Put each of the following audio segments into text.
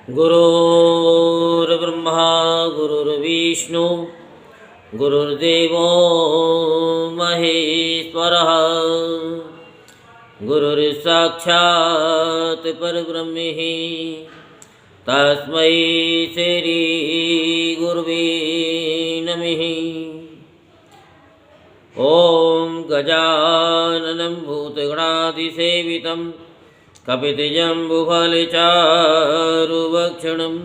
गुरुर्ब्रह्मा गुरुर्विष्णु गुरुर्देवो महेश्वरः गुरुर्साक्षात् परब्रह्म तस्मै श्री गुरुवे नमः। ओम गजाननं भूतगणाधिसेवितं कपितजम्बुफलचारुभक्षणम्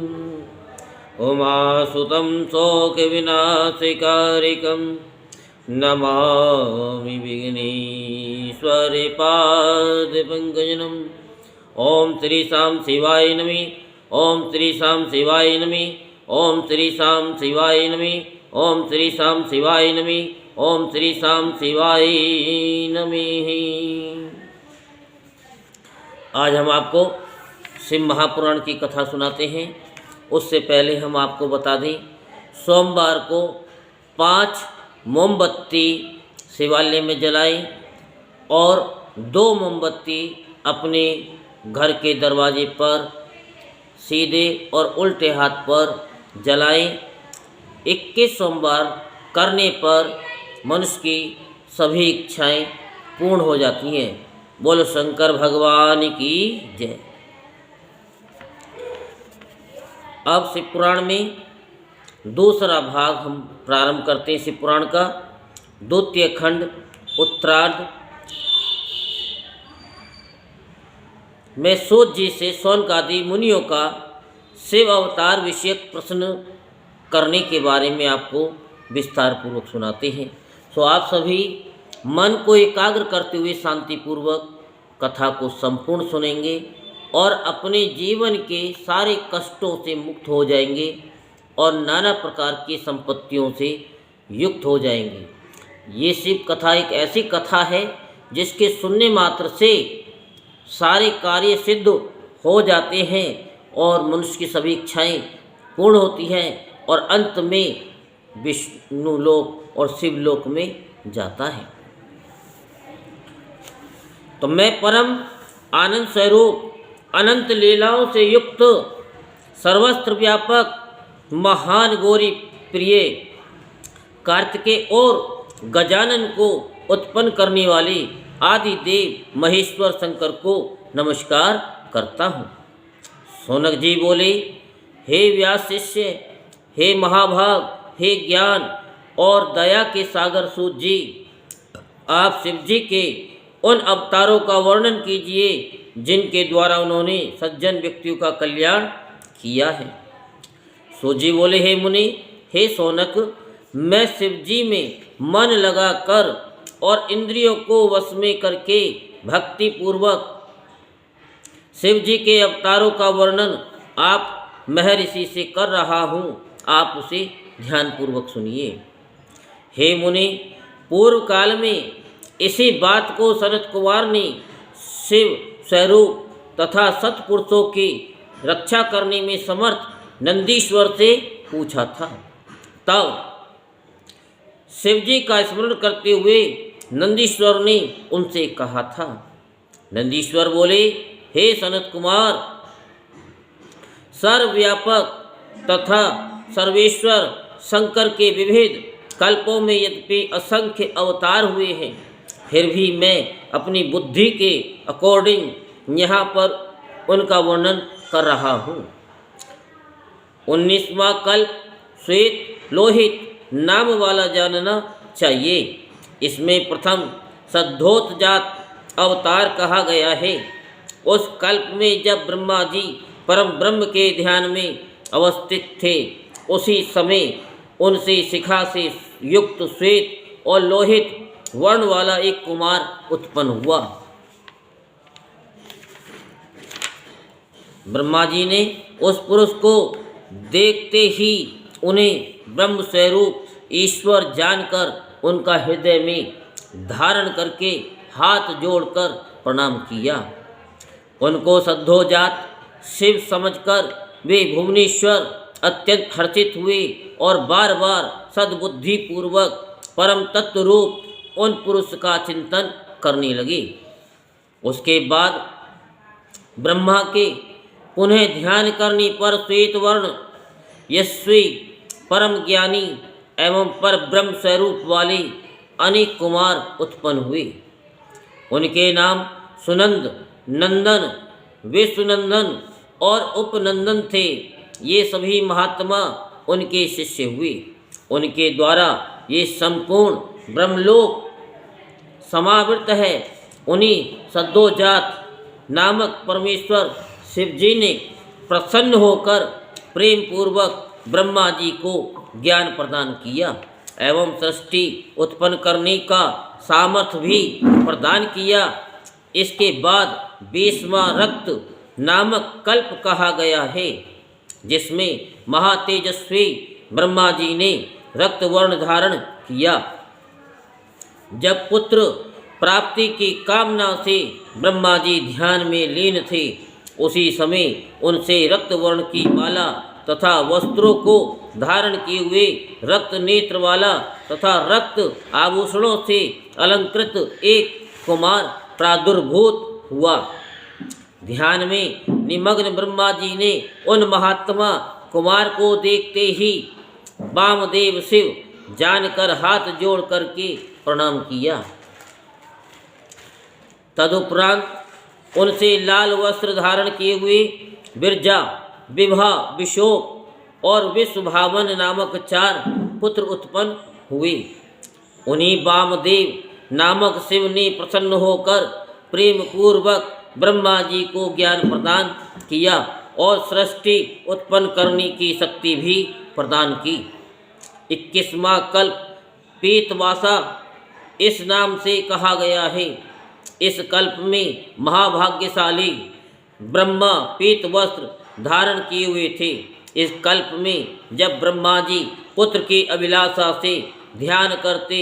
उमासुतं शोकविनाशकारिकं नमामि विघ्नेश्वरपादपङ्कजम्। ओम श्री शाम शिवाय नमः। ओम श्री शाम शिवाय नमः। ओम श्री शाम शिवाय नमः। ओम श्री शाम शिवाय नमः। ओम श्री शाम शिवाय नमः। आज हम आपको शिव महापुराण की कथा सुनाते हैं। उससे पहले हम आपको बता दें, सोमवार को 5 मोमबत्ती शिवालय में जलाएं और 2 मोमबत्ती अपने घर के दरवाजे पर सीधे और उल्टे हाथ पर जलाएं। 21 सोमवार करने पर मनुष्य की सभी इच्छाएं पूर्ण हो जाती हैं। बोलो शंकर भगवान की जय। अब शिव पुराण में दूसरा भाग हम प्रारंभ करते हैं। शिव पुराण का 2य खंड उत्तरार्ध में सूत जी से शौनक आदि मुनियों का शिव अवतार विषयक प्रश्न करने के बारे में आपको विस्तार पूर्वक सुनाते हैं। तो आप सभी मन को एकाग्र करते हुए शांतिपूर्वक कथा को संपूर्ण सुनेंगे और अपने जीवन के सारे कष्टों से मुक्त हो जाएंगे और नाना प्रकार की संपत्तियों से युक्त हो जाएंगे। ये शिव कथा एक ऐसी कथा है जिसके सुनने मात्र से सारे कार्य सिद्ध हो जाते हैं और मनुष्य की सभी इच्छाएं पूर्ण होती हैं और अंत में विष्णु लोक और शिवलोक में जाता है। तो मैं परम आनंद स्वरूप अनंत लीलाओं से युक्त सर्वस्त्र व्यापक महान गौरी प्रिय कार्तिकेय और गजानन को उत्पन्न करने वाले आदि देव महेश्वर शंकर को नमस्कार करता हूँ। शौनक जी बोले, हे व्यास शिष्य, हे महाभाग, हे ज्ञान और दया के सागर सूत जी, आप शिव जी के उन अवतारों का वर्णन कीजिए जिनके द्वारा उन्होंने सज्जन व्यक्तियों का कल्याण किया है। सूत जी बोले, हे मुनि, हे शौनक, मैं शिव जी में मन लगा कर और इंद्रियों को वश में करके भक्ति पूर्वक शिव जी के अवतारों का वर्णन आप महर्षि से कर रहा हूँ। आप उसे ध्यानपूर्वक सुनिए। हे मुनि, पूर्व काल में इसी बात को सनत कुमार ने शिव स्वरूप तथा सत्पुरुषों की रक्षा करने में समर्थ नंदीश्वर से पूछा था। तब शिव जी का स्मरण करते हुए नंदीश्वर ने उनसे कहा था। नंदीश्वर बोले, हे सनत कुमार, सर्वव्यापक तथा सर्वेश्वर शंकर के विविध कल्पों में यद्यपि असंख्य अवतार हुए हैं, फिर भी मैं अपनी बुद्धि के अकॉर्डिंग यहाँ पर उनका वर्णन कर रहा हूँ। 19वां कल्प श्वेत लोहित नाम वाला जानना चाहिए। इसमें प्रथम सद्धोतजात अवतार कहा गया है। उस कल्प में जब ब्रह्मा जी परम ब्रह्म के ध्यान में अवस्थित थे, उसी समय उनसे शिखा से युक्त श्वेत और लोहित वर्ण वाला एक कुमार उत्पन्न हुआ। ब्रह्मा जी ने उस पुरुष को देखते ही उन्हें ब्रह्म स्वरूप ईश्वर जानकर उनका हृदय में धारण करके हाथ जोड़कर प्रणाम किया। उनको सद्धोजात शिव समझकर वे भुवनेश्वर अत्यंत हर्षित हुए और बार बार सद्बुद्धि पूर्वक परम तत्व रूप उन पुरुष का चिंतन करने लगे। उसके बाद ब्रह्मा के पुनः ध्यान करने पर श्वेत वर्ण यशस्वी परम ज्ञानी एवं पर ब्रह्म स्वरूप वाले अनेक कुमार उत्पन्न हुए। उनके नाम सुनंद, नंदन, विश्वनंदन और उपनंदन थे। ये सभी महात्मा उनके शिष्य हुए। उनके द्वारा ये संपूर्ण ब्रह्मलोक समावृत है। उन्हीं सद्योजात नामक परमेश्वर शिव जी ने प्रसन्न होकर प्रेम पूर्वक ब्रह्मा जी को ज्ञान प्रदान किया एवं सृष्टि उत्पन्न करने का सामर्थ्य भी प्रदान किया। इसके बाद 20वां रक्त नामक कल्प कहा गया है, जिसमें महातेजस्वी ब्रह्मा जी ने रक्त वर्ण धारण किया। जब पुत्र प्राप्ति की कामना से ब्रह्मा जी ध्यान में लीन थे, उसी समय उनसे रक्त वर्ण की माला तथा वस्त्रों को धारण किए हुए रक्त नेत्र वाला तथा रक्त आभूषणों से अलंकृत एक कुमार प्रादुर्भूत हुआ। ध्यान में निमग्न ब्रह्मा जी ने उन महात्मा कुमार को देखते ही वामदेव शिव जानकर हाथ जोड़ करके प्रणाम किया। तदुपरांत उनसे लाल वस्त्र धारण किए हुए बिरजा, विभा, विशोक और विश्वभावन नामक 4 पुत्र उत्पन्न हुए। उन्हीं वामदेव नामक शिव ने प्रसन्न होकर प्रेम पूर्वक ब्रह्मा जी को ज्ञान प्रदान किया और सृष्टि उत्पन्न करने की शक्ति भी प्रदान की। 21वां कल्प पीतवासा इस नाम से कहा गया है। इस कल्प में महाभाग्यशाली ब्रह्मा पीत वस्त्र धारण किए हुए थे। इस कल्प में जब ब्रह्मा जी पुत्र की अभिलाषा से ध्यान करते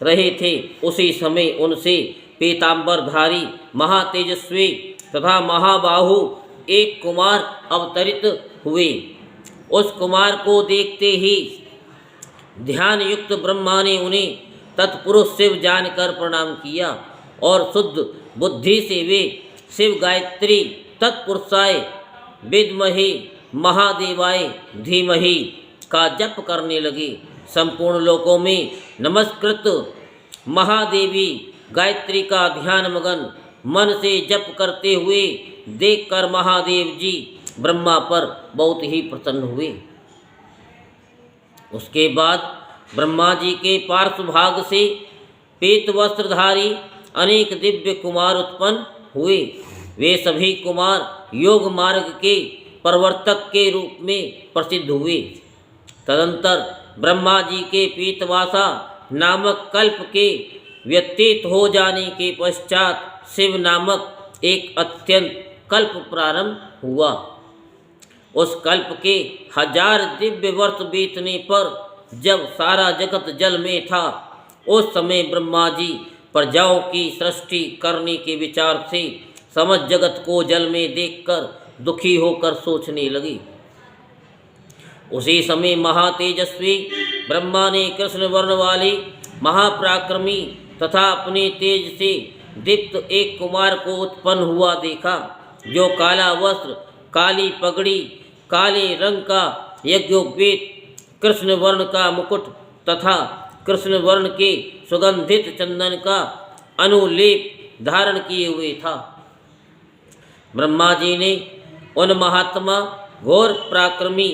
रहे थे, उसी समय उनसे पीतांबरधारी महातेजस्वी तथा महाबाहु एक कुमार अवतरित हुए। उस कुमार को देखते ही ध्यान युक्त ब्रह्मा ने उन्हें तत्पुरुष शिव जानकर प्रणाम किया और शुद्ध बुद्धि से वे शिव गायत्री तत्पुरुषाय विद्महे महादेवाय धीमहि का जप करने लगे। संपूर्ण लोकों में नमस्कृत महादेवी गायत्री का ध्यान मगन मन से जप करते हुए देखकर महादेव जी ब्रह्मा पर बहुत ही प्रसन्न हुए। उसके बाद ब्रह्मा जी के पार्श्व भाग से पीत वस्त्रधारी अनेक दिव्य कुमार उत्पन्न हुए। वे सभी कुमार योग मार्ग के प्रवर्तक के रूप में प्रसिद्ध हुए। तदंतर ब्रह्मा जी के पीतवासा नामक कल्प के व्यतीत हो जाने के पश्चात शिव नामक एक अत्यंत कल्प प्रारंभ हुआ। उस कल्प के 1000 दिव्य वर्ष बीतने पर जब सारा जगत जल में था, उस समय ब्रह्मा जी प्रजाओं की सृष्टि करने के विचार से समस्त जगत को जल में देखकर दुखी होकर सोचने लगी। उसी समय महातेजस्वी ब्रह्मा ने कृष्ण वर्ण वाले महापराक्रमी तथा अपने तेज से दीप्त एक कुमार को उत्पन्न हुआ देखा, जो काला वस्त्र, काली पगड़ी, काले रंग का यज्ञोपवीत, कृष्ण वर्ण का मुकुट तथा कृष्ण वर्ण के सुगंधित चंदन का अनुलेप धारण किए हुए था। ब्रह्मा जी ने उन महात्मा घोर पराक्रमी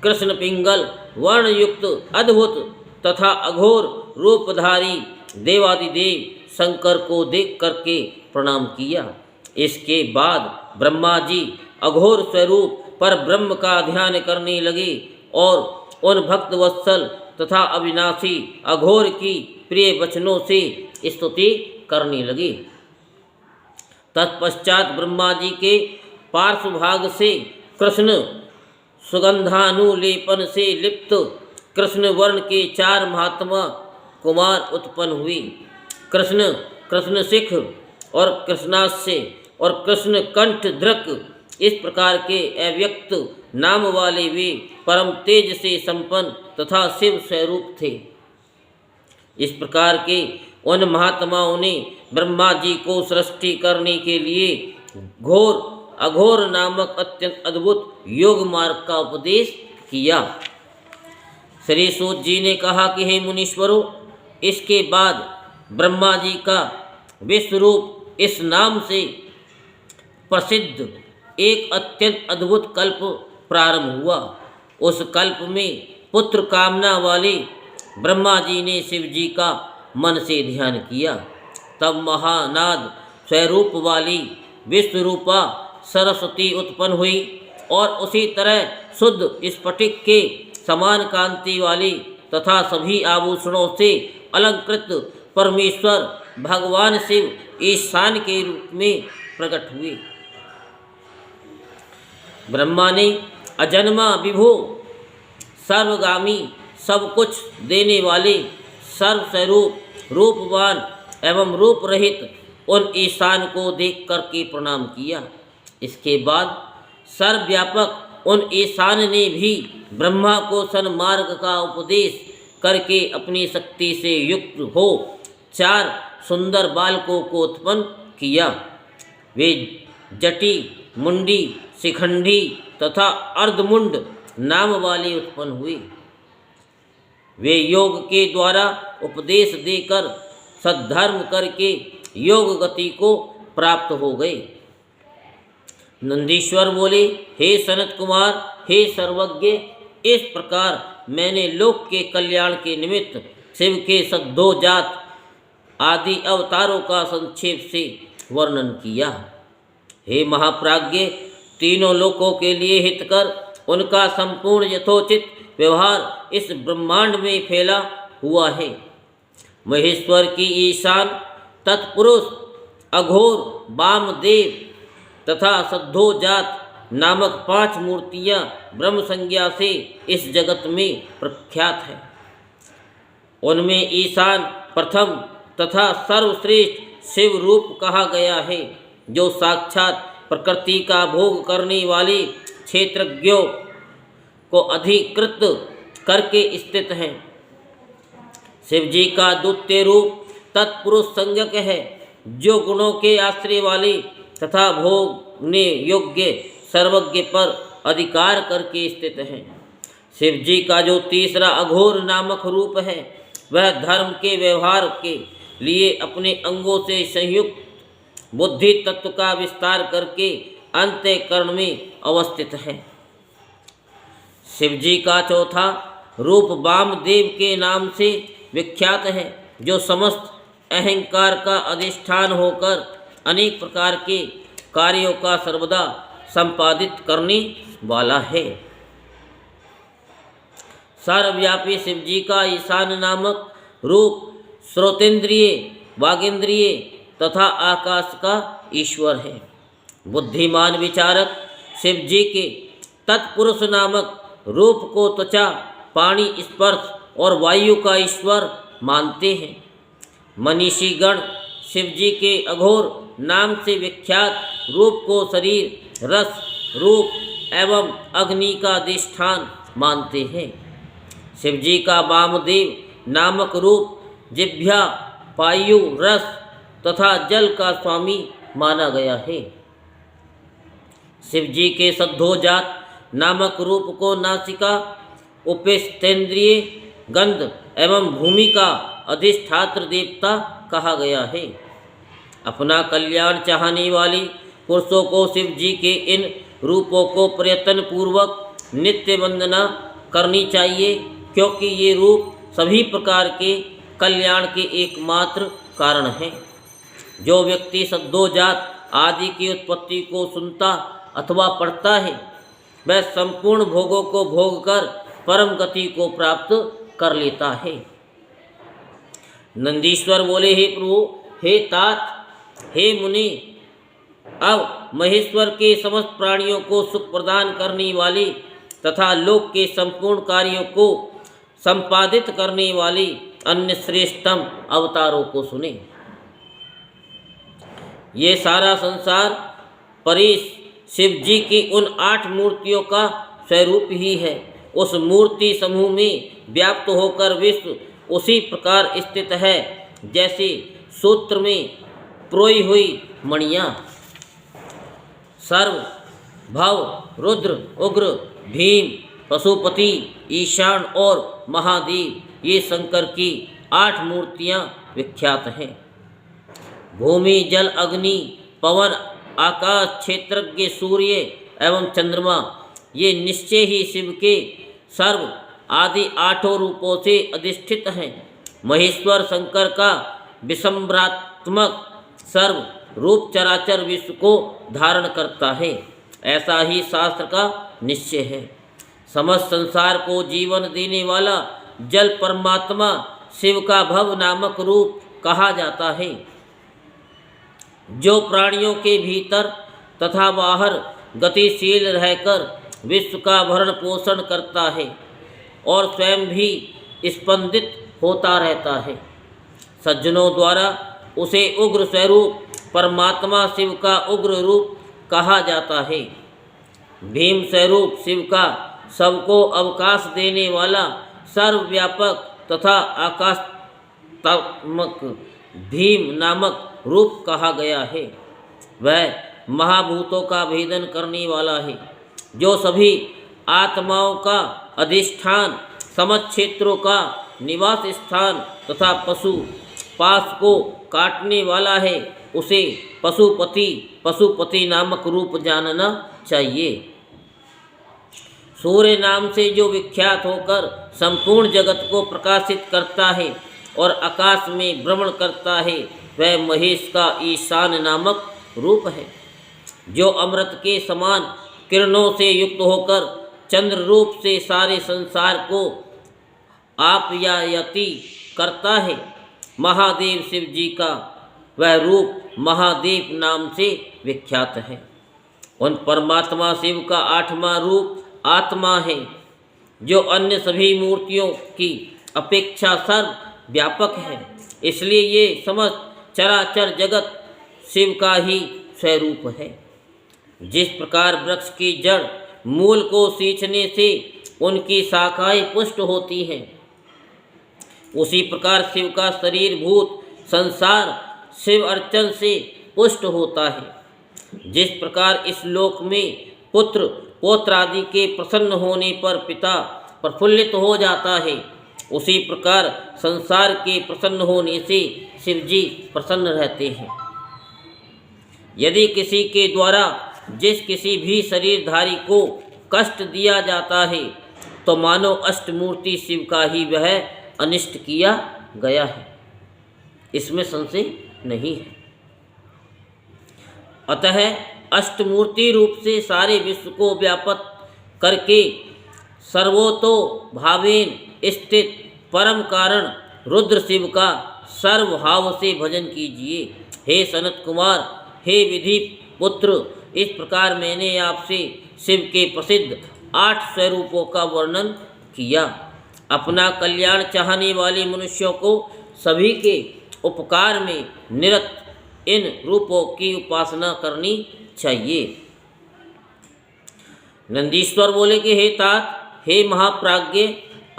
कृष्ण पिंगल वर्ण युक्त अद्भुत तथा अघोर रूपधारी देवादिदेव शंकर को देख करके प्रणाम किया। इसके बाद ब्रह्मा जी अघोर स्वरूप पर ब्रह्म का ध्यान करने लगे और उन भक्त वत्सल तथा अविनाशी अघोर की प्रिय वचनों से स्तुति करने लगे। तत्पश्चात ब्रह्मा जी के पार्श्व भाग से कृष्ण सुगंधानुलेपन से लिप्त कृष्ण वर्ण के 4 महात्मा कुमार उत्पन्न हुए। कृष्ण, कृष्ण शिख और कृष्णास्य और कृष्ण कंठ धृक इस प्रकार के अव्यक्त नाम वाले वे परम तेज से संपन्न तथा शिव स्वरूप थे। इस प्रकार के उन महात्माओं ने ब्रह्मा जी को सृष्टि करने के लिए घोर अघोर नामक अत्यंत अद्भुत योग मार्ग का उपदेश किया। श्री सूत जी ने कहा कि हे मुनीश्वरों, इसके बाद ब्रह्मा जी का विश्वरूप इस नाम से प्रसिद्ध एक अत्यंत अद्भुत कल्प प्रारंभ हुआ। उस कल्प में पुत्र कामना वाले ब्रह्मा जी ने शिव जी का मन से ध्यान किया। तब महानाद स्वरूप वाली विश्वरूपा सरस्वती उत्पन्न हुई और उसी तरह शुद्ध स्फटिक के समान कांति वाली तथा सभी आभूषणों से अलंकृत परमेश्वर भगवान शिव ईशान के रूप में प्रकट हुए। ब्रह्मा ने अजन्मा विभु सर्वगामी सब कुछ देने वाले सर्वस्वरूप रूपवान एवं रूप रहित उन ईशान को देख करके प्रणाम किया। इसके बाद सर्वव्यापक उन ईशान ने भी ब्रह्मा को सन्मार्ग का उपदेश करके अपनी शक्ति से युक्त हो 4 सुंदर बालकों को उत्पन्न किया। वे जटी, मुंडी, शिखंडी तथा अर्धमुंड नाम वाले उत्पन्न हुए। वे योग के द्वारा उपदेश देकर सद्धर्म करके योग गति को प्राप्त हो गए। नंदीश्वर बोले, हे सनत कुमार, हे सर्वज्ञ, इस प्रकार मैंने लोक के कल्याण के निमित्त शिव के सद्दोजात आदि अवतारों का संक्षेप से वर्णन किया। हे महाप्राज्ञ, तीनों लोकों के लिए हितकर उनका संपूर्ण यथोचित व्यवहार इस ब्रह्मांड में फैला हुआ है। महेश्वर की ईशान, तत्पुरुष, अघोर, वामदेव तथा सद्धोजात नामक 5 मूर्तियां ब्रह्म संज्ञा से इस जगत में प्रख्यात है। उनमें ईशान प्रथम तथा सर्वश्रेष्ठ शिव रूप कहा गया है, जो साक्षात प्रकृति का भोग करने वाले क्षेत्रज्ञों को अधिकृत करके स्थित है। शिव जी का द्वितीय रूप तत्पुरुष संज्ञक है, जो गुणों के आश्रय वाले तथा भोगने योग्य सर्वज्ञ पर अधिकार करके स्थित है। शिव जी का जो तीसरा अघोर नामक रूप है, वह धर्म के व्यवहार के लिए अपने अंगों से संयुक्त बुद्धि तत्व का विस्तार करके अंतःकरण में अवस्थित है। शिव जी का चौथा रूप वामदेव के नाम से विख्यात है, जो समस्त अहंकार का अधिष्ठान होकर अनेक प्रकार के कार्यों का सर्वदा संपादित करने वाला है। सर्वव्यापी शिव जी का ईशान नामक रूप श्रोतेंद्रिय, वागेंद्रिय तथा आकाश का ईश्वर है। बुद्धिमान विचारक शिव जी के तत्पुरुष नामक रूप को त्वचा, पानी, स्पर्श और वायु का ईश्वर मानते हैं। मनीषी गण शिव जी के अघोर नाम से विख्यात रूप को शरीर, रस, रूप एवं अग्नि का अधिष्ठान मानते हैं। शिव जी का वामदेव नामक रूप जिह्वा, वायु, रस तथा जल का स्वामी माना गया है। शिव जी के सद्धोजात नामक रूप को नासिका, उपेस्तेंद्रिय, गंध एवं भूमि का अधिष्ठात्र देवता कहा गया है। अपना कल्याण चाहने वाले पुरुषों को शिव जी के इन रूपों को प्रयत्न पूर्वक नित्य वंदना करनी चाहिए, क्योंकि ये रूप सभी प्रकार के कल्याण के एकमात्र कारण हैं। जो व्यक्ति सद्दोजात आदि की उत्पत्ति को सुनता अथवा पढ़ता है, वह संपूर्ण भोगों को भोग कर परम गति को प्राप्त कर लेता है। नंदीश्वर बोले, हे प्रभु, हे तात, हे मुनि, अब महेश्वर के समस्त प्राणियों को सुख प्रदान करने वाले तथा लोक के संपूर्ण कार्यों को संपादित करने वाले अन्य श्रेष्ठतम अवतारों को सुने। ये सारा संसार परेश शिव जी की उन 8 मूर्तियों का स्वरूप ही है। उस मूर्ति समूह में व्याप्त होकर विश्व उसी प्रकार स्थित है जैसे सूत्र में प्रोई हुई मणियाँ। सर्व, भव, रुद्र, उग्र, भीम, पशुपति, ईशान और महादेव ये शंकर की 8 मूर्तियाँ विख्यात हैं। भूमि, जल, अग्नि, पवन, आकाश, क्षेत्रज्ञ, सूर्य एवं चंद्रमा ये निश्चय ही शिव के सर्व आदि 8 रूपों से अधिष्ठित हैं। महेश्वर शंकर का विश्वम्भरात्मक सर्व रूप चराचर विश्व को धारण करता है, ऐसा ही शास्त्र का निश्चय है। समस्त संसार को जीवन देने वाला जल परमात्मा शिव का भव नामक रूप कहा जाता है, जो प्राणियों के भीतर तथा बाहर गतिशील रहकर विश्व का भरण पोषण करता है और स्वयं भी स्पंदित होता रहता है। सज्जनों द्वारा उसे उग्र स्वरूप परमात्मा शिव का उग्र रूप कहा जाता है। भीम स्वरूप शिव का सबको अवकाश देने वाला सर्वव्यापक तथा आकाशात्मक भीम नामक रूप कहा गया है। वह महाभूतों का भेदन करने वाला है, जो सभी आत्माओं का अधिष्ठान, समस्त क्षेत्रों का निवास स्थान तथा पशु पास को काटने वाला है। उसे पशुपति नामक रूप जानना चाहिए। सूर्य नाम से जो विख्यात होकर संपूर्ण जगत को प्रकाशित करता है और आकाश में भ्रमण करता है, वह महेश का ईशान नामक रूप है, जो अमृत के समान किरणों से युक्त होकर चंद्र रूप से सारे संसार को आप्यायति करता है। महादेव शिव जी का वह रूप महादेव नाम से विख्यात है। उन परमात्मा शिव का 8वां रूप आत्मा है, जो अन्य सभी मूर्तियों की अपेक्षा सर्व व्यापक है। इसलिए ये समस्त चराचर जगत शिव का ही स्वरूप है। जिस प्रकार वृक्ष की जड़ मूल को सींचने से उनकी शाखाएं पुष्ट होती हैं, उसी प्रकार शिव का शरीर भूत संसार शिव अर्चन से पुष्ट होता है। जिस प्रकार इस लोक में पुत्र पौत्र आदि के प्रसन्न होने पर पिता प्रफुल्लित हो जाता है, उसी प्रकार संसार के प्रसन्न होने से शिव जी प्रसन्न रहते हैं। यदि किसी के द्वारा जिस किसी भी शरीरधारी को कष्ट दिया जाता है, तो मानो अष्टमूर्ति शिव का ही वह अनिष्ट किया गया है, इसमें संशय नहीं है। अतः अष्टमूर्ति रूप से सारे विश्व को व्यापक करके सर्वतो भावेन स्थित परम कारण रुद्र शिव का सर्वभाव से भजन कीजिए। हे सनत कुमार, हे विधि पुत्र, इस प्रकार मैंने आपसे शिव के प्रसिद्ध 8 स्वरूपों का वर्णन किया। अपना कल्याण चाहने वाले मनुष्यों को सभी के उपकार में निरत इन रूपों की उपासना करनी चाहिए। नंदीश्वर बोले कि हे तात, हे महाप्राज्ञ,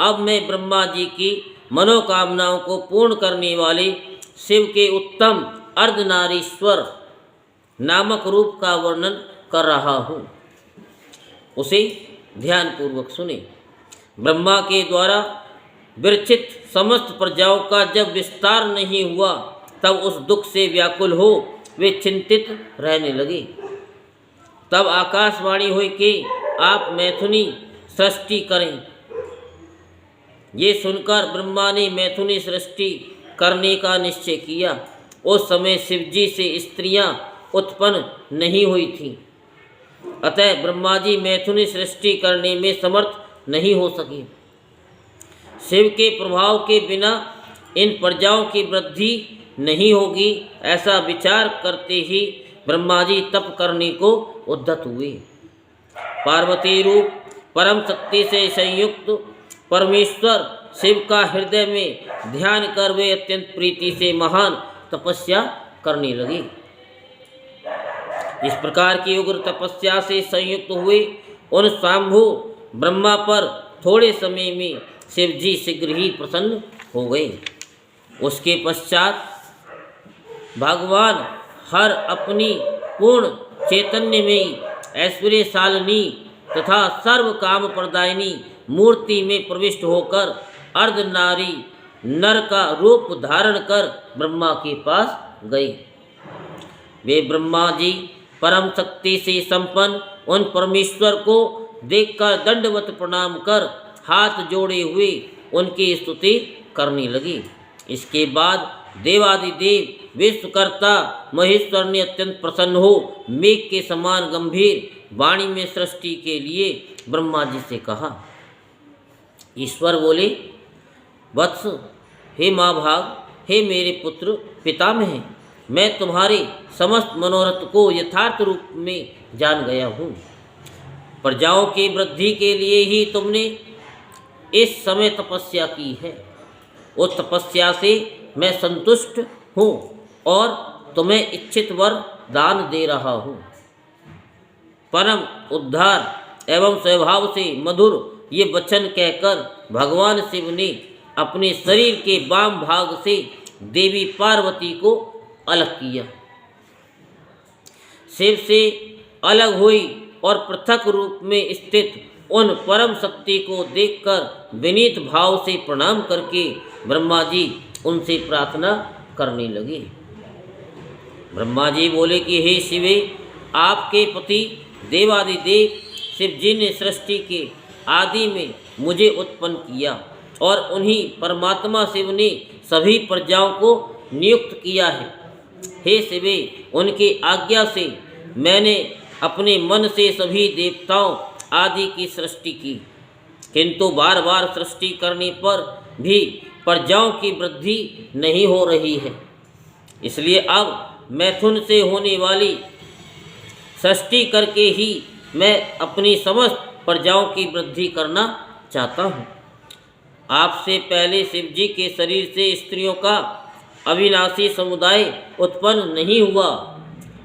अब मैं ब्रह्मा जी की मनोकामनाओं को पूर्ण करने वाले शिव के उत्तम अर्धनारीश्वर नामक रूप का वर्णन कर रहा हूँ। उसे ध्यानपूर्वक सुने। ब्रह्मा के द्वारा विरचित समस्त प्रजाओं का जब विस्तार नहीं हुआ, तब उस दुख से व्याकुल हो वे चिंतित रहने लगे। तब आकाशवाणी हुई कि आप मैथुनी सृष्टि करें। ये सुनकर ब्रह्मा ने मैथुनी सृष्टि करने का निश्चय किया। उस समय शिवजी से स्त्रियां उत्पन्न नहीं हुई थीं, अतः ब्रह्मा जी मैथुनी सृष्टि करने में समर्थ नहीं हो सके। शिव के प्रभाव के बिना इन प्रजाओं की वृद्धि नहीं होगी, ऐसा विचार करते ही ब्रह्मा जी तप करने को उद्यत हुए। पार्वती रूप परम शक्ति से संयुक्त परमेश्वर शिव का हृदय में ध्यान कर वे अत्यंत प्रीति से महान तपस्या करने लगे। इस प्रकार की उग्र तपस्या से संयुक्त हुए उन स्वाम्भु ब्रह्मा पर थोड़े समय में शिव जी शीघ्र ही प्रसन्न हो गए। उसके पश्चात भगवान हर अपनी पूर्ण चैतन्यमयी ऐश्वर्यशालिनी तथा सर्व काम प्रदायिनी मूर्ति में प्रविष्ट होकर अर्धनारी नर का रूप धारण कर ब्रह्मा के पास गए। वे ब्रह्मा जी परम शक्ति से संपन्न उन परमेश्वर को देखकर दंडवत प्रणाम कर हाथ जोड़े हुए उनकी स्तुति करने लगे। इसके बाद देवादिदेव विश्वकर्ता महेश्वर ने अत्यंत प्रसन्न हो मेघ के समान गंभीर वाणी में सृष्टि के लिए ब्रह्मा जी से कहा। ईश्वर बोले, वत्स, हे महाभाग, हे मेरे पुत्र पितामह, मैं तुम्हारे समस्त मनोरथ को यथार्थ रूप में जान गया हूँ। प्रजाओं की वृद्धि के लिए ही तुमने इस समय तपस्या की है। उस तपस्या से मैं संतुष्ट हूँ और तुम्हें इच्छित वर दान दे रहा हूँ। परम उद्धार एवं स्वभाव से मधुर ये वचन कहकर भगवान शिव ने अपने शरीर के वाम भाग से देवी पार्वती को अलग किया। शिव से अलग हुई और पृथक रूप में स्थित उन परम शक्ति को देखकर विनीत भाव से प्रणाम करके ब्रह्मा जी उनसे प्रार्थना करने लगे। ब्रह्मा जी बोले कि हे शिवे, आपके पति देवादिदेव शिव जी ने सृष्टि के आदि में मुझे उत्पन्न किया और उन्हीं परमात्मा शिव ने सभी प्रजाओं को नियुक्त किया है। हे शिवे, उनकी आज्ञा से मैंने अपने मन से सभी देवताओं आदि की सृष्टि की, किंतु बार बार सृष्टि करने पर भी प्रजाओं की वृद्धि नहीं हो रही है। इसलिए अब मैथुन से होने वाली सृष्टि करके ही मैं अपनी समस्त प्रजाओं की वृद्धि करना चाहता हूँ। आपसे पहले शिव जी के शरीर से स्त्रियों का अविनाशी समुदाय उत्पन्न नहीं हुआ,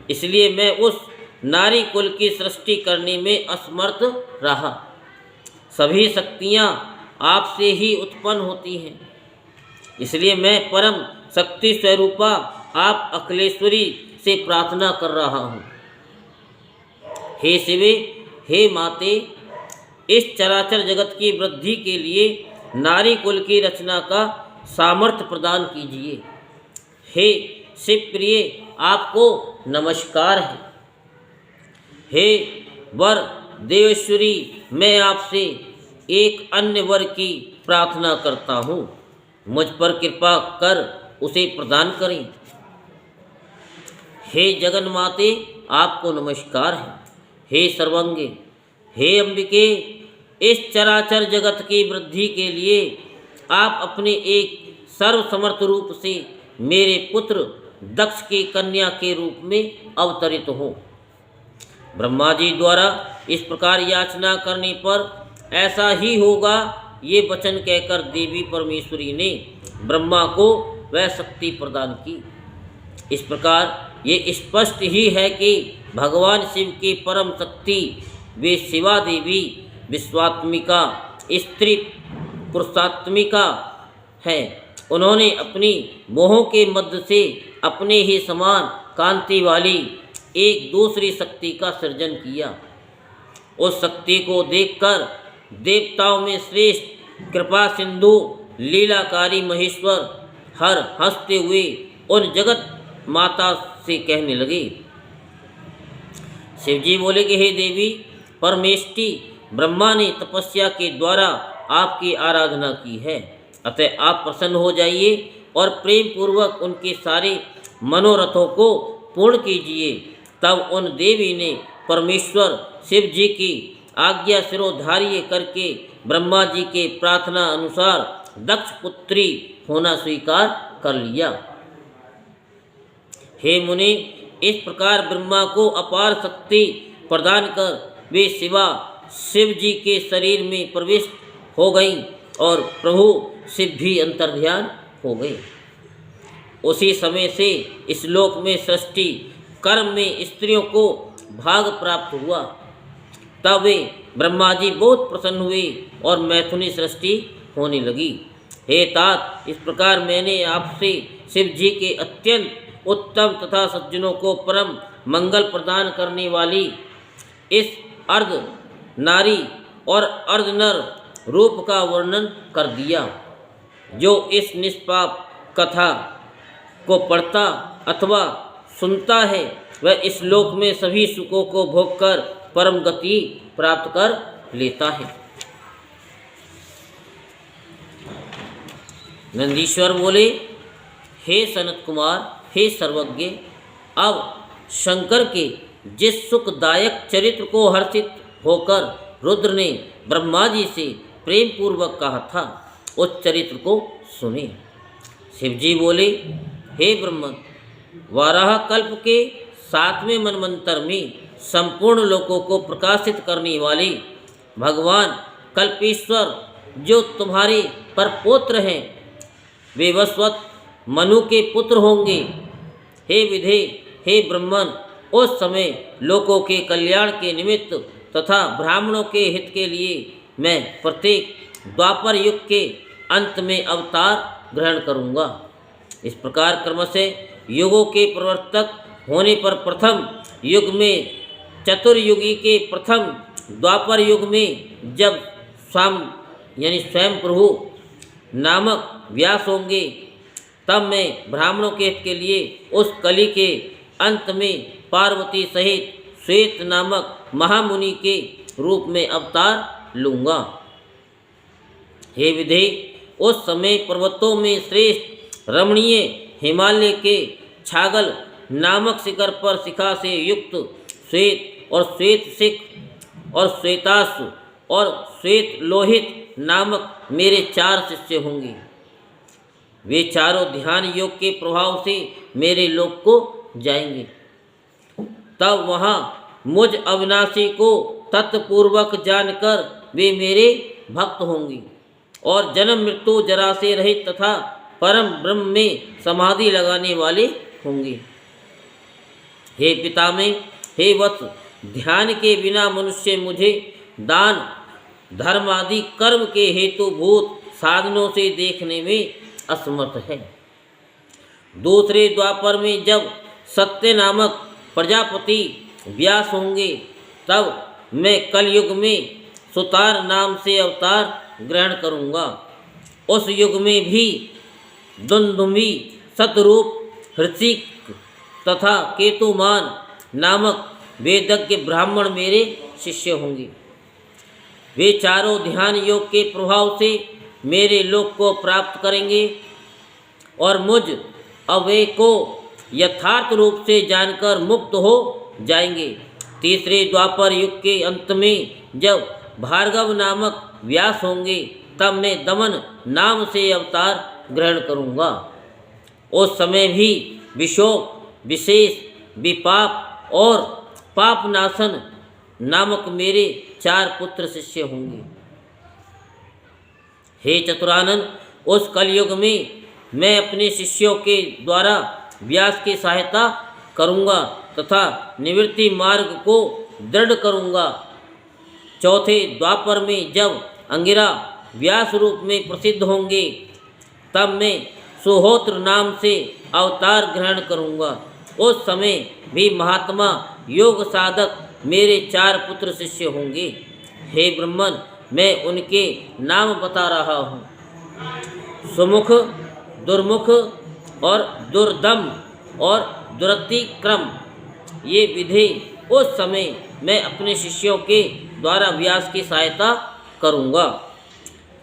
इसलिए मैं उस नारी कुल की सृष्टि करने में असमर्थ रहा। सभी शक्तियाँ आपसे ही उत्पन्न होती हैं, इसलिए मैं परम शक्ति स्वरूपा आप अखिलेश्वरी से प्रार्थना कर रहा हूँ। हे शिवे, हे माते, इस चराचर जगत की वृद्धि के लिए नारी कुल की रचना का सामर्थ्य प्रदान कीजिए। हे शिव प्रिय, आपको नमस्कार है। हे वर देवेश्वरी, मैं आपसे एक अन्य वर की प्रार्थना करता हूँ, मुझ पर कृपा कर उसे प्रदान करें। हे जगन माते, आपको नमस्कार है। हे सर्वंगे, हे अंबिके, इस चराचर जगत की वृद्धि के लिए आप अपने एक सर्वसमर्थ रूप से मेरे पुत्र दक्ष की कन्या के रूप में अवतरित हो। ब्रह्मा जी द्वारा इस प्रकार याचना करने पर ऐसा ही होगा, ये वचन कहकर देवी परमेश्वरी ने ब्रह्मा को वह शक्ति प्रदान की। इस प्रकार ये स्पष्ट ही है कि भगवान शिव की परम शक्ति वे शिवा देवी विश्वात्मिका स्त्री पुरुषात्मिका है। उन्होंने अपनी मोहों के मध्य से अपने ही समान कांति वाली एक दूसरी शक्ति का सृजन किया। उस शक्ति को देखकर देवताओं में श्रेष्ठ कृपा सिंधु लीलाकारी महेश्वर हर हंसते हुए उन जगत माता से कहने लगे। शिवजी बोले कि हे देवी परमेष्टि, ब्रह्मा ने तपस्या के द्वारा आपकी आराधना की है, अतः आप प्रसन्न हो जाइए और प्रेम पूर्वक उनके सारे मनोरथों को पूर्ण कीजिए। तब उन देवी ने परमेश्वर शिव जी की आज्ञा शिरोधार्य करके ब्रह्मा जी के प्रार्थना अनुसार दक्ष पुत्री होना स्वीकार कर लिया। हे मुनि, इस प्रकार ब्रह्मा को अपार शक्ति प्रदान कर वे शिवा शिव जी के शरीर में प्रविष्ट हो गईं और प्रभु शिव भी अंतर्ध्यान हो गए। उसी समय से इस लोक में सृष्टि कर्म में स्त्रियों को भाग प्राप्त हुआ। तब वे ब्रह्मा जी बहुत प्रसन्न हुए और मैथुनी सृष्टि होने लगी। हे तात, इस प्रकार मैंने आपसे शिव जी के अत्यंत उत्तम तथा सज्जनों को परम मंगल प्रदान करने वाली इस अर्ध नारी और अर्ध नर रूप का वर्णन कर दिया। जो इस निष्पाप कथा को पढ़ता अथवा सुनता है वह इस लोक में सभी सुखों को भोगकर परम गति प्राप्त कर लेता है। नंदीश्वर बोले, हे सनत कुमार, हे सर्वज्ञ, अब शंकर के जिस सुखदायक चरित्र को हर्षित होकर रुद्र ने ब्रह्मा जी से प्रेम पूर्वक कहा था, उस चरित्र को सुने। शिवजी बोले, हे ब्रह्मन, वाराह कल्प के 7वें मनवंतर में संपूर्ण लोकों को प्रकाशित करने वाले भगवान कल्पेश्वर जो तुम्हारे परपोत्र हैं, वे वस्वत मनु के पुत्र होंगे। हे विधे, हे ब्रह्मन, उस समय लोकों के कल्याण के निमित्त तथा ब्राह्मणों के हित के लिए मैं प्रत्येक द्वापर युग के अंत में अवतार ग्रहण करूँगा। इस प्रकार क्रम से युगों के प्रवर्तक होने पर प्रथम युग में चतुर्युगी के प्रथम द्वापर युग में जब स्वयं प्रभु नामक व्यास होंगे, तब मैं ब्राह्मणों के हित के लिए उस कली के अंत में पार्वती सहित श्वेत नामक महामुनि के रूप में अवतार लूँगा। हे विधे, उस समय पर्वतों में श्रेष्ठ रमणीय हिमालय के छागल नामक शिखर पर शिखा से युक्त श्वेत और श्वेत सिख और श्वेताश्व और श्वेत लोहित नामक मेरे 4 शिष्य होंगे। वे चारों ध्यान योग के प्रभाव से मेरे लोक को जाएंगे। तब वहाँ मुझ अविनाशी को तत्पूर्वक जानकर वे मेरे भक्त होंगे और जन्म मृत्यु जरा से रहित तथा परम ब्रह्म में समाधि लगाने वाले होंगे। हे पितामह, हे वत्स, ध्यान के बिना मनुष्य मुझे दान धर्म आदि कर्म के हेतुभूत साधनों से देखने में असमर्थ है। दूसरे द्वापर में जब सत्य नामक प्रजापति व्यास होंगे, तब मैं कलयुग में सुतार नाम से अवतार ग्रहण करूँगा। उस युग में भी दुंदुभि सतरूप हृषिक तथा केतुमान नामक वेदज्ञ ब्राह्मण मेरे शिष्य होंगे। वे चारों ध्यान योग के प्रभाव से मेरे लोक को प्राप्त करेंगे और मुझ अव्यय को यथार्थ रूप से जानकर मुक्त हो जाएंगे। तीसरे द्वापर युग के अंत में जब भार्गव नामक व्यास होंगे, तब मैं दमन नाम से अवतार ग्रहण करूँगा। उस समय भी विशोक, विशेष, विपाप और पापनाशन नामक मेरे 4 पुत्र शिष्य होंगे। हे चतुरानन, उस कलयुग में मैं अपने शिष्यों के द्वारा व्यास की सहायता करूँगा तथा निवृत्ति मार्ग को दृढ़ करूँगा। चौथे द्वापर में जब अंगिरा व्यास रूप में प्रसिद्ध होंगे, तब मैं सुहोत्र नाम से अवतार ग्रहण करूँगा। उस समय भी महात्मा योग साधक मेरे 4 पुत्र शिष्य होंगे। हे ब्रह्मन, मैं उनके नाम बता रहा हूँ। सुमुख, दुर्मुख और दुर्दम और दुरतिक्रम, ये विधि उस समय मैं अपने शिष्यों के द्वारा व्यास की सहायता करूँगा।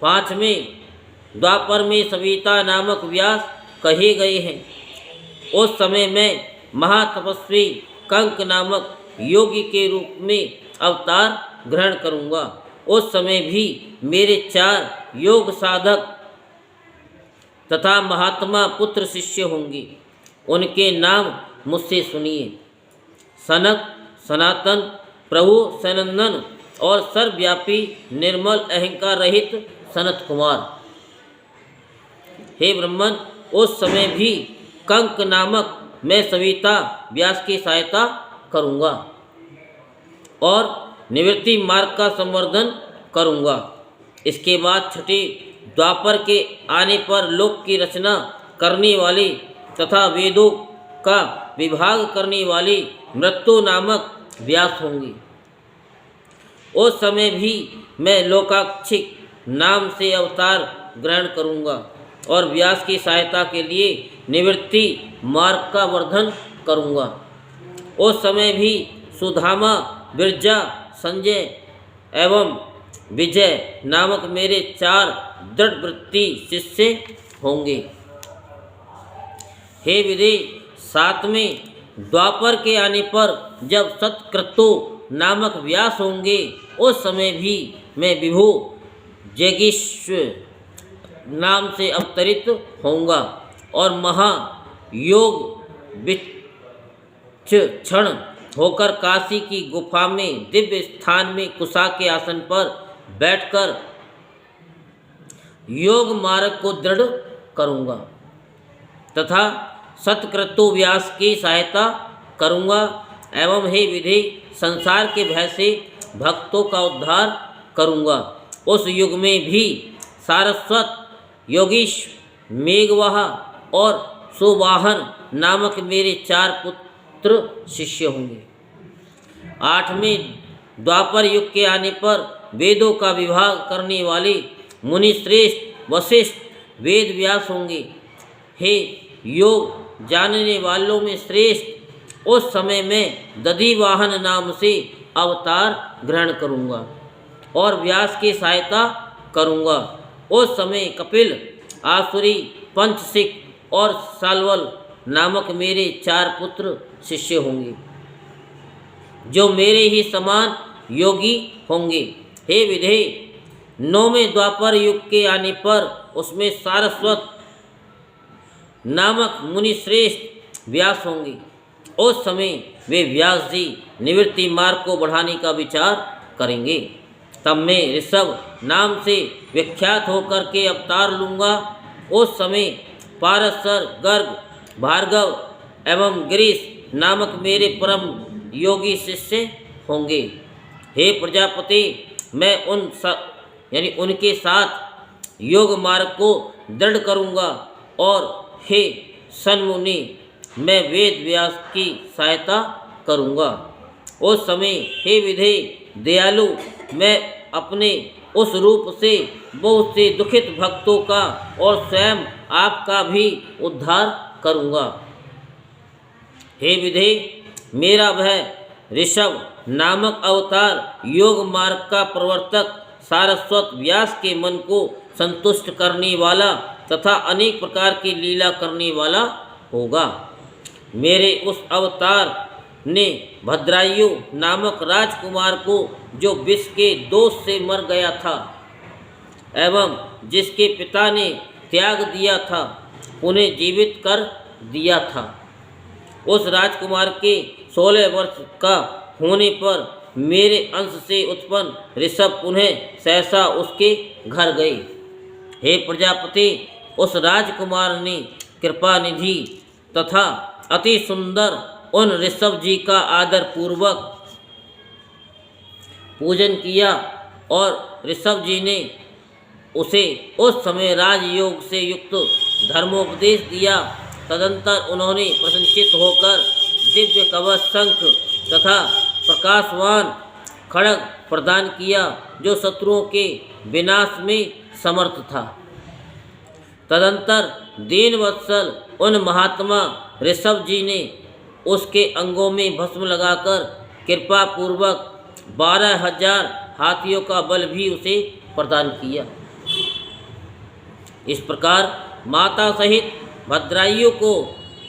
5वें द्वापर में सविता नामक व्यास कहे गए हैं। उस समय मैं महातपस्वी कंक नामक योगी के रूप में अवतार ग्रहण करूँगा। उस समय भी मेरे 4 योग साधक तथा महात्मा पुत्र शिष्य होंगे। उनके नाम मुझसे सुनिए। सनक, सनातन, प्रभु सनंदन और सर्वव्यापी निर्मल अहंकार रहित सनत कुमार। हे ब्रह्मन, उस समय भी कंक नामक मैं सविता व्यास की सहायता करूँगा और निवृत्ति मार्ग का संवर्धन करूँगा। इसके बाद छठे द्वापर के आने पर लोक की रचना करने वाले तथा वेदों का विभाग करने वाली मृत्यु नामक व्यास होंगी। उस समय भी मैं लोकाक्षिक नाम से अवतार ग्रहण करूँगा और व्यास की सहायता के लिए निवृत्ति मार्ग का वर्धन करूँगा। उस समय भी सुधामा, बिरजा, संजय एवं विजय नामक मेरे 4 दृढ़वृत्ति शिष्य होंगे। हे विधि, 7वें द्वापर के आने पर जब सत्क्रतु नामक व्यास होंगे, उस समय भी मैं विभु जगीश्वर नाम से अवतरित होऊंगा और महायोग विचक्षण होकर काशी की गुफा में दिव्य स्थान में कुशा के आसन पर बैठकर योग मार्ग को दृढ़ करूँगा तथा सत्क्रतु व्यास की सहायता करूँगा एवं हे विधि, संसार के भय से भक्तों का उद्धार करूँगा। उस युग में भी सारस्वत, योगीश, मेघवाह और सुवाहन नामक मेरे 4 पुत्र शिष्य होंगे। 8वें द्वापर युग के आने पर वेदों का विभाग करने वाले मुनि श्रेष्ठ वशिष्ठ वेद व्यास होंगे। हे योग जानने वालों में श्रेष्ठ, उस समय में दधिवाहन नाम से अवतार ग्रहण करूँगा और व्यास की सहायता करूँगा। उस समय कपिल, आसुरी, पंचसिक और साल्वल नामक मेरे 4 पुत्र शिष्य होंगे जो मेरे ही समान योगी होंगे। हे विधे, 9वें द्वापर युग के आने पर उसमें सारस्वत नामक मुनि श्रेष्ठ व्यास होंगे। उस समय वे व्यास जी निवृत्ति मार्ग को बढ़ाने का विचार करेंगे। तब मैं ऋषभ नाम से विख्यात होकर के अवतार लूँगा। उस समय पारसर, गर्ग, भार्गव एवं गिरीश नामक मेरे परम योगी शिष्य होंगे। हे प्रजापति, मैं उनके साथ योग मार्ग को दृढ़ करूँगा और हे सन्मुनि, मैं वेद व्यास की सहायता करूँगा। उस समय हे विधे दयालु, मैं अपने उस रूप से बहुत से दुखित भक्तों का और स्वयं आपका भी उद्धार करूँगा। हे विधे, मेरा वह ऋषभ नामक अवतार योग मार्ग का प्रवर्तक सारस्वत व्यास के मन को संतुष्ट करने वाला तथा अनेक प्रकार की लीला करने वाला होगा। मेरे उस अवतार ने भद्रायु नामक राजकुमार को, जो विष के दोष से मर गया था एवं जिसके पिता ने त्याग दिया था, उन्हें जीवित कर दिया था। उस राजकुमार के 16 वर्ष का होने पर मेरे अंश से उत्पन्न ऋषभ पुनः सहसा उसके घर गए। हे प्रजापति, उस राजकुमार ने कृपा निधि तथा अति सुंदर उन ऋषभ जी का आदर पूर्वक पूजन किया और ऋषभ जी ने उसे उस समय राजयोग से युक्त धर्मोपदेश दिया। तदंतर उन्होंने प्रसन्नचित्त होकर दिव्य कवच, शंख तथा प्रकाशवान खड्ग प्रदान किया, जो शत्रुओं के विनाश में समर्थ था। तदंतर दीनवत्सल उन महात्मा ऋषभ जी ने उसके अंगों में भस्म लगाकर कृपा पूर्वक 12,000 हाथियों का बल भी उसे प्रदान किया। इस प्रकार माता सहित भद्रायु को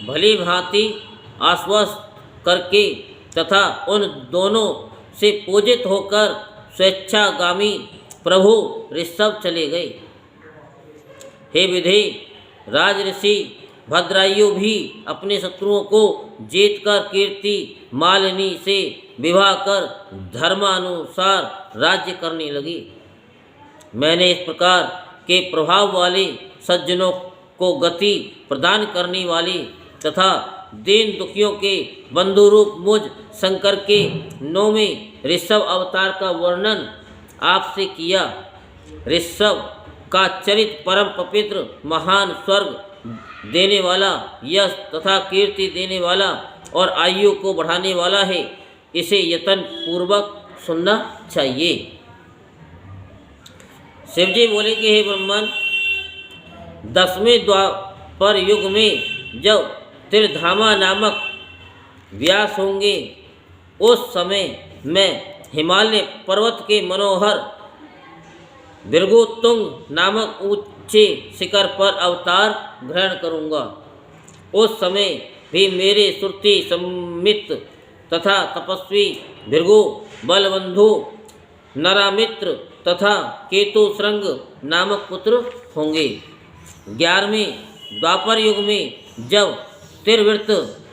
भली भांति आश्वस्त करके तथा उन दोनों से पूजित होकर स्वेच्छागामी प्रभु ऋषभ चले गए। हे विधे, राजऋषि भद्रायु भी अपने शत्रुओं को जीतकर कीर्ति मालिनी से विवाह कर धर्मानुसार राज्य करने लगी। मैंने इस प्रकार के प्रभाव वाले सज्जनों को गति प्रदान करने वाली तथा दीन दुखियों के बंधु रूप मुझ शंकर के 9वें ऋषभ अवतार का वर्णन आपसे किया। ऋषभ का चरित्र परम पवित्र, महान, स्वर्ग देने वाला, यश तथा कीर्ति देने वाला और आयु को बढ़ाने वाला है। इसे यत्न पूर्वक सुनना चाहिए। शिव जी बोले कि हे ब्राह्मण, 10वें द्वापर युग में जब त्रिधामा नामक व्यास होंगे, उस समय मैं हिमालय पर्वत के मनोहर भृगुतुंग नामक ऊंचे शिखर पर अवतार ग्रहण करूंगा। उस समय भी मेरे श्रुति सम्मित तथा तपस्वी भृगु बलबंधु नरामित्र तथा केतुश्रृंग नामक पुत्र होंगे। 11वें द्वापर युग में जब त्रिवृत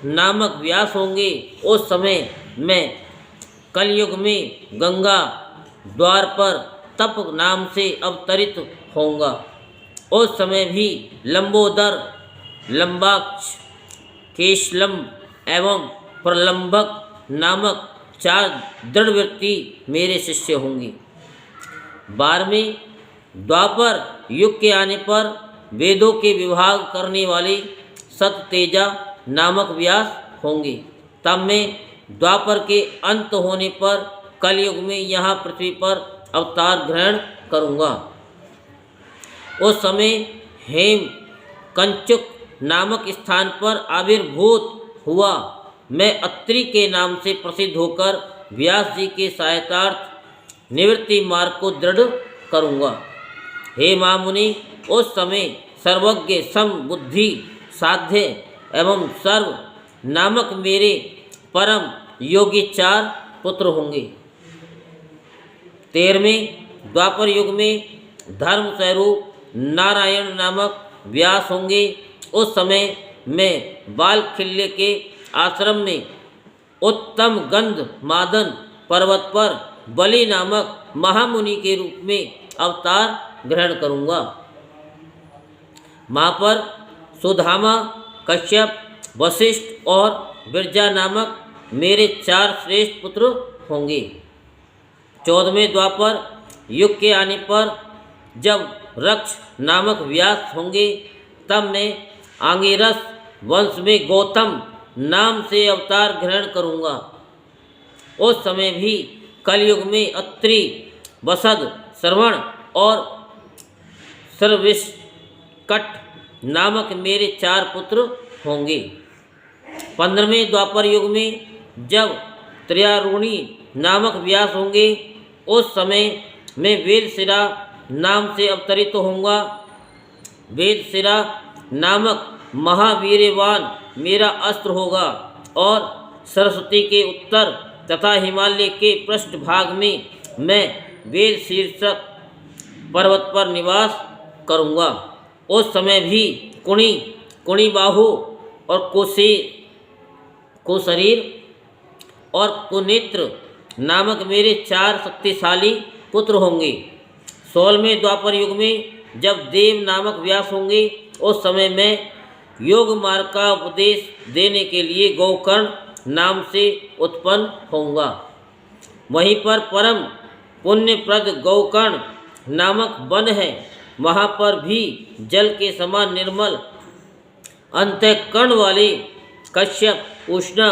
नामक व्यास होंगे, उस समय मैं कलयुग में गंगा द्वार पर तप नाम से अवतरित होऊंगा। उस समय भी लंबोदर, लंबाक्ष, केशलम एवं प्रलंबक नामक 4 दृढ़वृत्ति मेरे शिष्य होंगे। 12वें द्वापर युग के आने पर वेदों के विभाग करने वाले सततेजा नामक व्यास होंगे। तब मैं द्वापर के अंत होने पर कलयुग में यहाँ पृथ्वी पर अवतार ग्रहण करूँगा। उस समय हेम कंचुक नामक स्थान पर आविर्भूत हुआ मैं अत्रि के नाम से प्रसिद्ध होकर व्यास जी के सहायतार्थ निवृत्ति मार्ग को दृढ़ करूँगा। हे महामुनि, उस समय सर्वज्ञ, समबुद्धि, साध्य एवं सर्व नामक मेरे परम योगी 4 पुत्र होंगे। 13वें द्वापर युग में धर्म स्वरूप नारायण नामक व्यास होंगे। उस समय मैं बालखिल्य के आश्रम में उत्तम गंध मादन पर्वत पर बलि नामक महामुनि के रूप में अवतार ग्रहण करूँगा। वहाँ पर सुधामा, कश्यप, वशिष्ठ और बिरजा नामक मेरे 4 श्रेष्ठ पुत्र होंगे। 14वें द्वापर युग के आने पर जब रक्ष नामक व्यास होंगे, तब मैं आंगिरस वंश में गौतम नाम से अवतार ग्रहण करूँगा। उस समय भी कलयुग में अत्रि, वसद, श्रवण और सर्विष्कट नामक मेरे 4 पुत्र होंगे। 15वें द्वापर युग में जब त्रयारुणी नामक व्यास होंगे, उस समय मैं वेदशिरा नाम से अवतरित होऊंगा। वेदशिरा नामक महावीर्यवान मेरा अस्त्र होगा और सरस्वती के उत्तर तथा हिमालय के पृष्ठभाग में मैं वेद शीर्षक पर्वत पर निवास करूँगा। उस समय भी कुणी, कुणिबाहु और कुशरीर और कुनेत्र नामक मेरे 4 शक्तिशाली पुत्र होंगे। 16वें द्वापर युग में जब देव नामक व्यास होंगे, उस समय मैं योग मार्ग का उपदेश देने के लिए गौकर्ण नाम से उत्पन्न होऊंगा। वहीं पर परम पुण्यप्रद गौकर्ण नामक वन है। वहाँ पर भी जल के समान निर्मल अंतःकरण वाले कश्यप, उष्णा,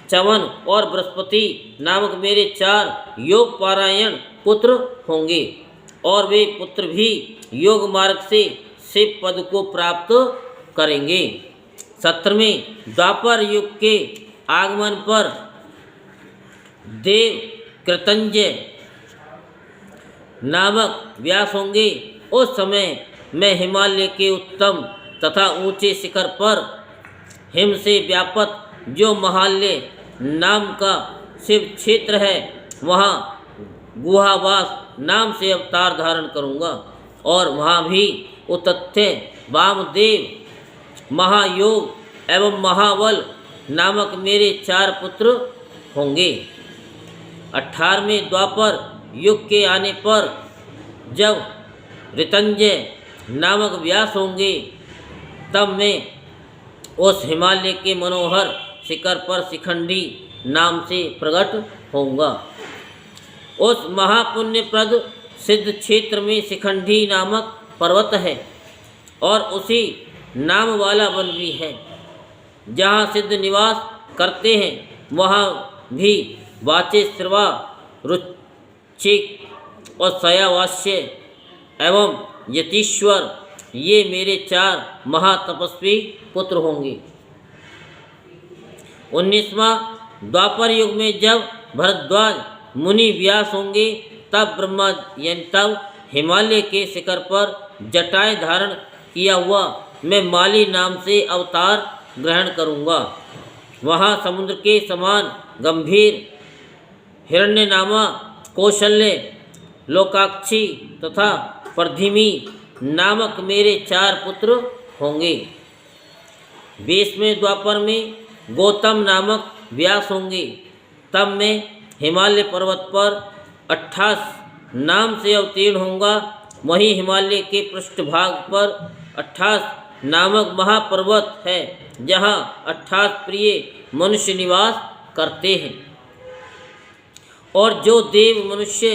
चवन और बृहस्पति नामक मेरे 4 योग पारायण पुत्र होंगे और वे पुत्र भी योग मार्ग से शिव पद को प्राप्त करेंगे। 17वें द्वापर युग के आगमन पर देव कृतंजय नामक व्यास होंगे। उस समय मैं हिमालय के उत्तम तथा ऊंचे शिखर पर हिम से व्यापक जो महालय नाम का शिव क्षेत्र है, वहाँ गुहावास नाम से अवतार धारण करूँगा और वहाँ भी उतथ्य, वामदेव, महायोग एवं महाबल नामक मेरे 4 पुत्र होंगे। 18वें द्वापर युग के आने पर जब ऋतंजय नामक व्यास होंगे, तब मैं उस हिमालय के मनोहर शिखर पर शिखंडी नाम से प्रकट होऊंगा। उस महापुण्यप्रद सिद्ध क्षेत्र में शिखंडी नामक पर्वत है और उसी नाम वाला वन भी है। जहाँ सिद्ध निवास करते हैं वहाँ भी वाचे श्रवा रुचिक और सयावास्य एवं यतीश्वर ये मेरे 4 महातपस्वी पुत्र होंगे। 19वां द्वापर युग में जब भरद्वाज मुनि व्यास होंगे तब ब्रह्मा तब हिमालय के शिखर पर जटाएं धारण किया हुआ मैं माली नाम से अवतार ग्रहण करूँगा। वहाँ समुद्र के समान गंभीर हिरण्यनामा, कौशल्य, लोकाक्षी तथा प्रधिमी नामक मेरे 4 पुत्र होंगे। 20वें द्वापर में गौतम नामक व्यास होंगे। तब मैं हिमालय पर्वत पर 28 नाम से अवतीर्ण होऊंगा। वहीं हिमालय के पृष्ठभाग पर 28 नामक महापर्वत है जहाँ 28 प्रिय मनुष्य निवास करते हैं। और जो देव, मनुष्य,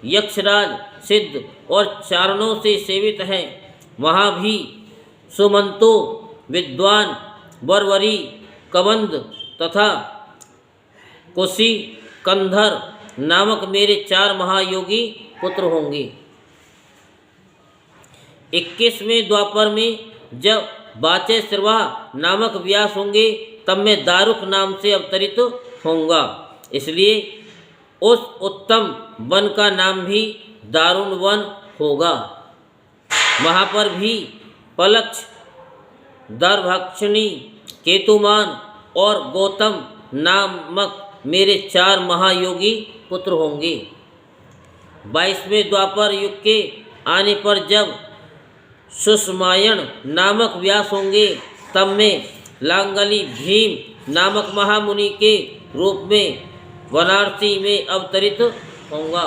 यक्षराज, सिद्ध और चारणों से सेवित हैं वहाँ भी सुमंतो, विद्वान, वरवरी, कबंध तथा कुशी, कंधर नामक मेरे 4 महायोगी पुत्र होंगे। 21वें द्वापर में जब वाचे श्रवा नामक व्यास होंगे तब मैं दारुक नाम से अवतरित होऊंगा। इसलिए उस उत्तम वन का नाम भी दारुण वन होगा। वहाँ पर भी पलक्ष, दर्भक्षिणी, केतुमान और गौतम नामक मेरे 4 महायोगी पुत्र होंगे। 22वें द्वापर युग के आने पर जब सुषमायण नामक व्यास होंगे तब मैं लांगली भीम नामक महामुनि के रूप में वाराणसी में अवतरित होऊंगा।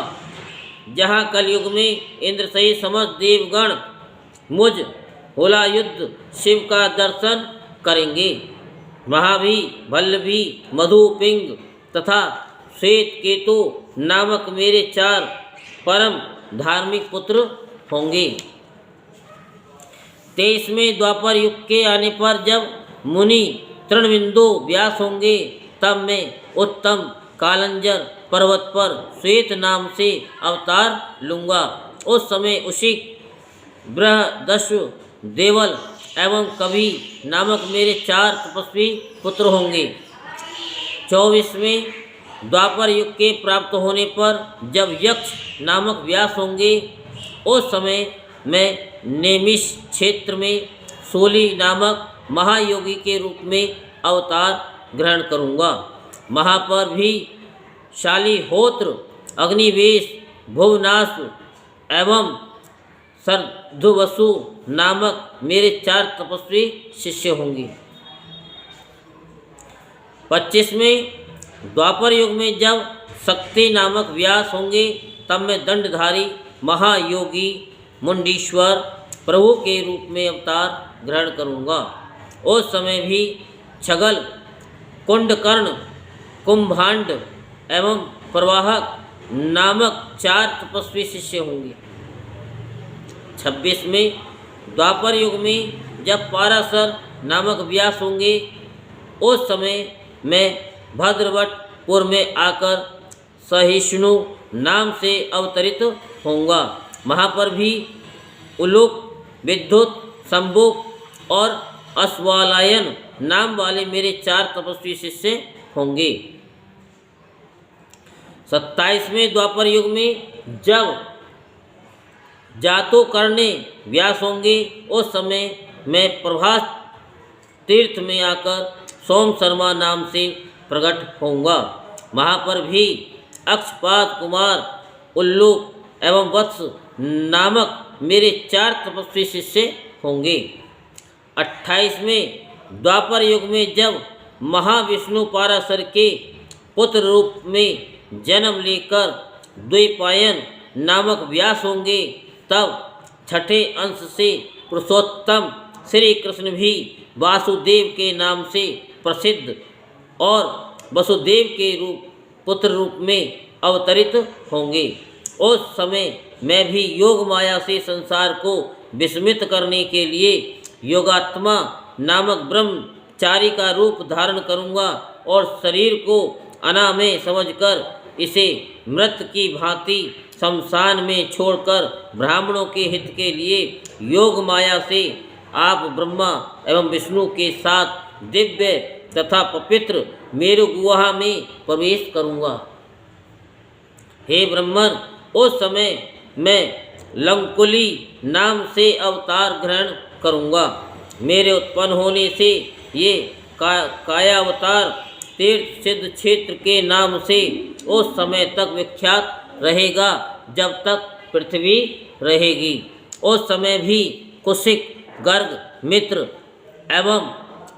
जहाँ कलयुग में इंद्र सहित समस्त देवगण मुझ हुलायुद्ध शिव का दर्शन करेंगे। वहाँ भी भल्लभी, मधु, पिंग तथा श्वेत केतु नामक मेरे 4 परम धार्मिक पुत्र होंगे। 23वें द्वापर युग के आने पर जब मुनि तृणबिंदु व्यास होंगे तब मैं उत्तम कालंजर पर्वत पर श्वेत नाम से अवतार लूँगा। उस समय उशिक, बृहदस्व, देवल एवं कवि नामक मेरे 4 तपस्वी पुत्र होंगे। 24वें द्वापर युग के प्राप्त होने पर जब यक्ष नामक व्यास होंगे उस समय मैं नेमिष क्षेत्र में सोली नामक महायोगी के रूप में अवतार ग्रहण करूँगा। वहाँ पर भी शालिहोत्र, अग्निवेश, भुवनाश एवं सरधुवसु नामक मेरे 4 तपस्वी शिष्य होंगे। 25वें द्वापर युग में जब शक्ति नामक व्यास होंगे तब मैं दंडधारी महायोगी मुंडीश्वर प्रभु के रूप में अवतार ग्रहण करूँगा। उस समय भी छगल, कुंडकर्ण, कुंभांड एवं प्रवाहक नामक 4 तपस्वी शिष्य होंगे। 26वें द्वापर युग में जब पाराशर नामक व्यास होंगे उस समय मैं भद्रवटपुर में आकर सहिष्णु नाम से अवतरित होऊंगा। वहाँ पर भी उलूक, विद्युत, संबुक और अश्वालायन नाम वाले मेरे 4 तपस्वी शिष्य होंगे। 27वें द्वापर युग में जब जातोकर्णे व्यास होंगे उस समय मैं प्रभास तीर्थ में आकर सोम शर्मा नाम से प्रकट होऊंगा। वहाँ पर भी अक्षपाद कुमार, उल्लूक एवं वत्स नामक मेरे 4 तपस्वी शिष्य होंगे। 28वें द्वापर युग में जब महाविष्णु पाराशर के पुत्र रूप में जन्म लेकर द्वैपायन नामक व्यास होंगे तब छठे अंश से पुरुषोत्तम श्री कृष्ण भी वासुदेव के नाम से प्रसिद्ध और वसुदेव के पुत्र रूप में अवतरित होंगे। उस समय मैं भी योग माया से संसार को विस्मित करने के लिए योगात्मा नामक ब्रह्मचारी का रूप धारण करूँगा और शरीर को अनामय समझकर इसे मृत की भांति शमशान में छोड़कर ब्राह्मणों के हित के लिए योग माया से आप ब्रह्मा एवं विष्णु के साथ दिव्य तथा पवित्र मेरु गुहा में प्रवेश करूँगा। हे ब्रह्मन, उस समय मैं लंकुली नाम से अवतार ग्रहण करूँगा। मेरे उत्पन्न होने से ये कायावतार तीर्थ सिद्ध क्षेत्र के नाम से उस समय तक विख्यात रहेगा जब तक पृथ्वी रहेगी। उस समय भी कुशिक, गर्ग, मित्र एवं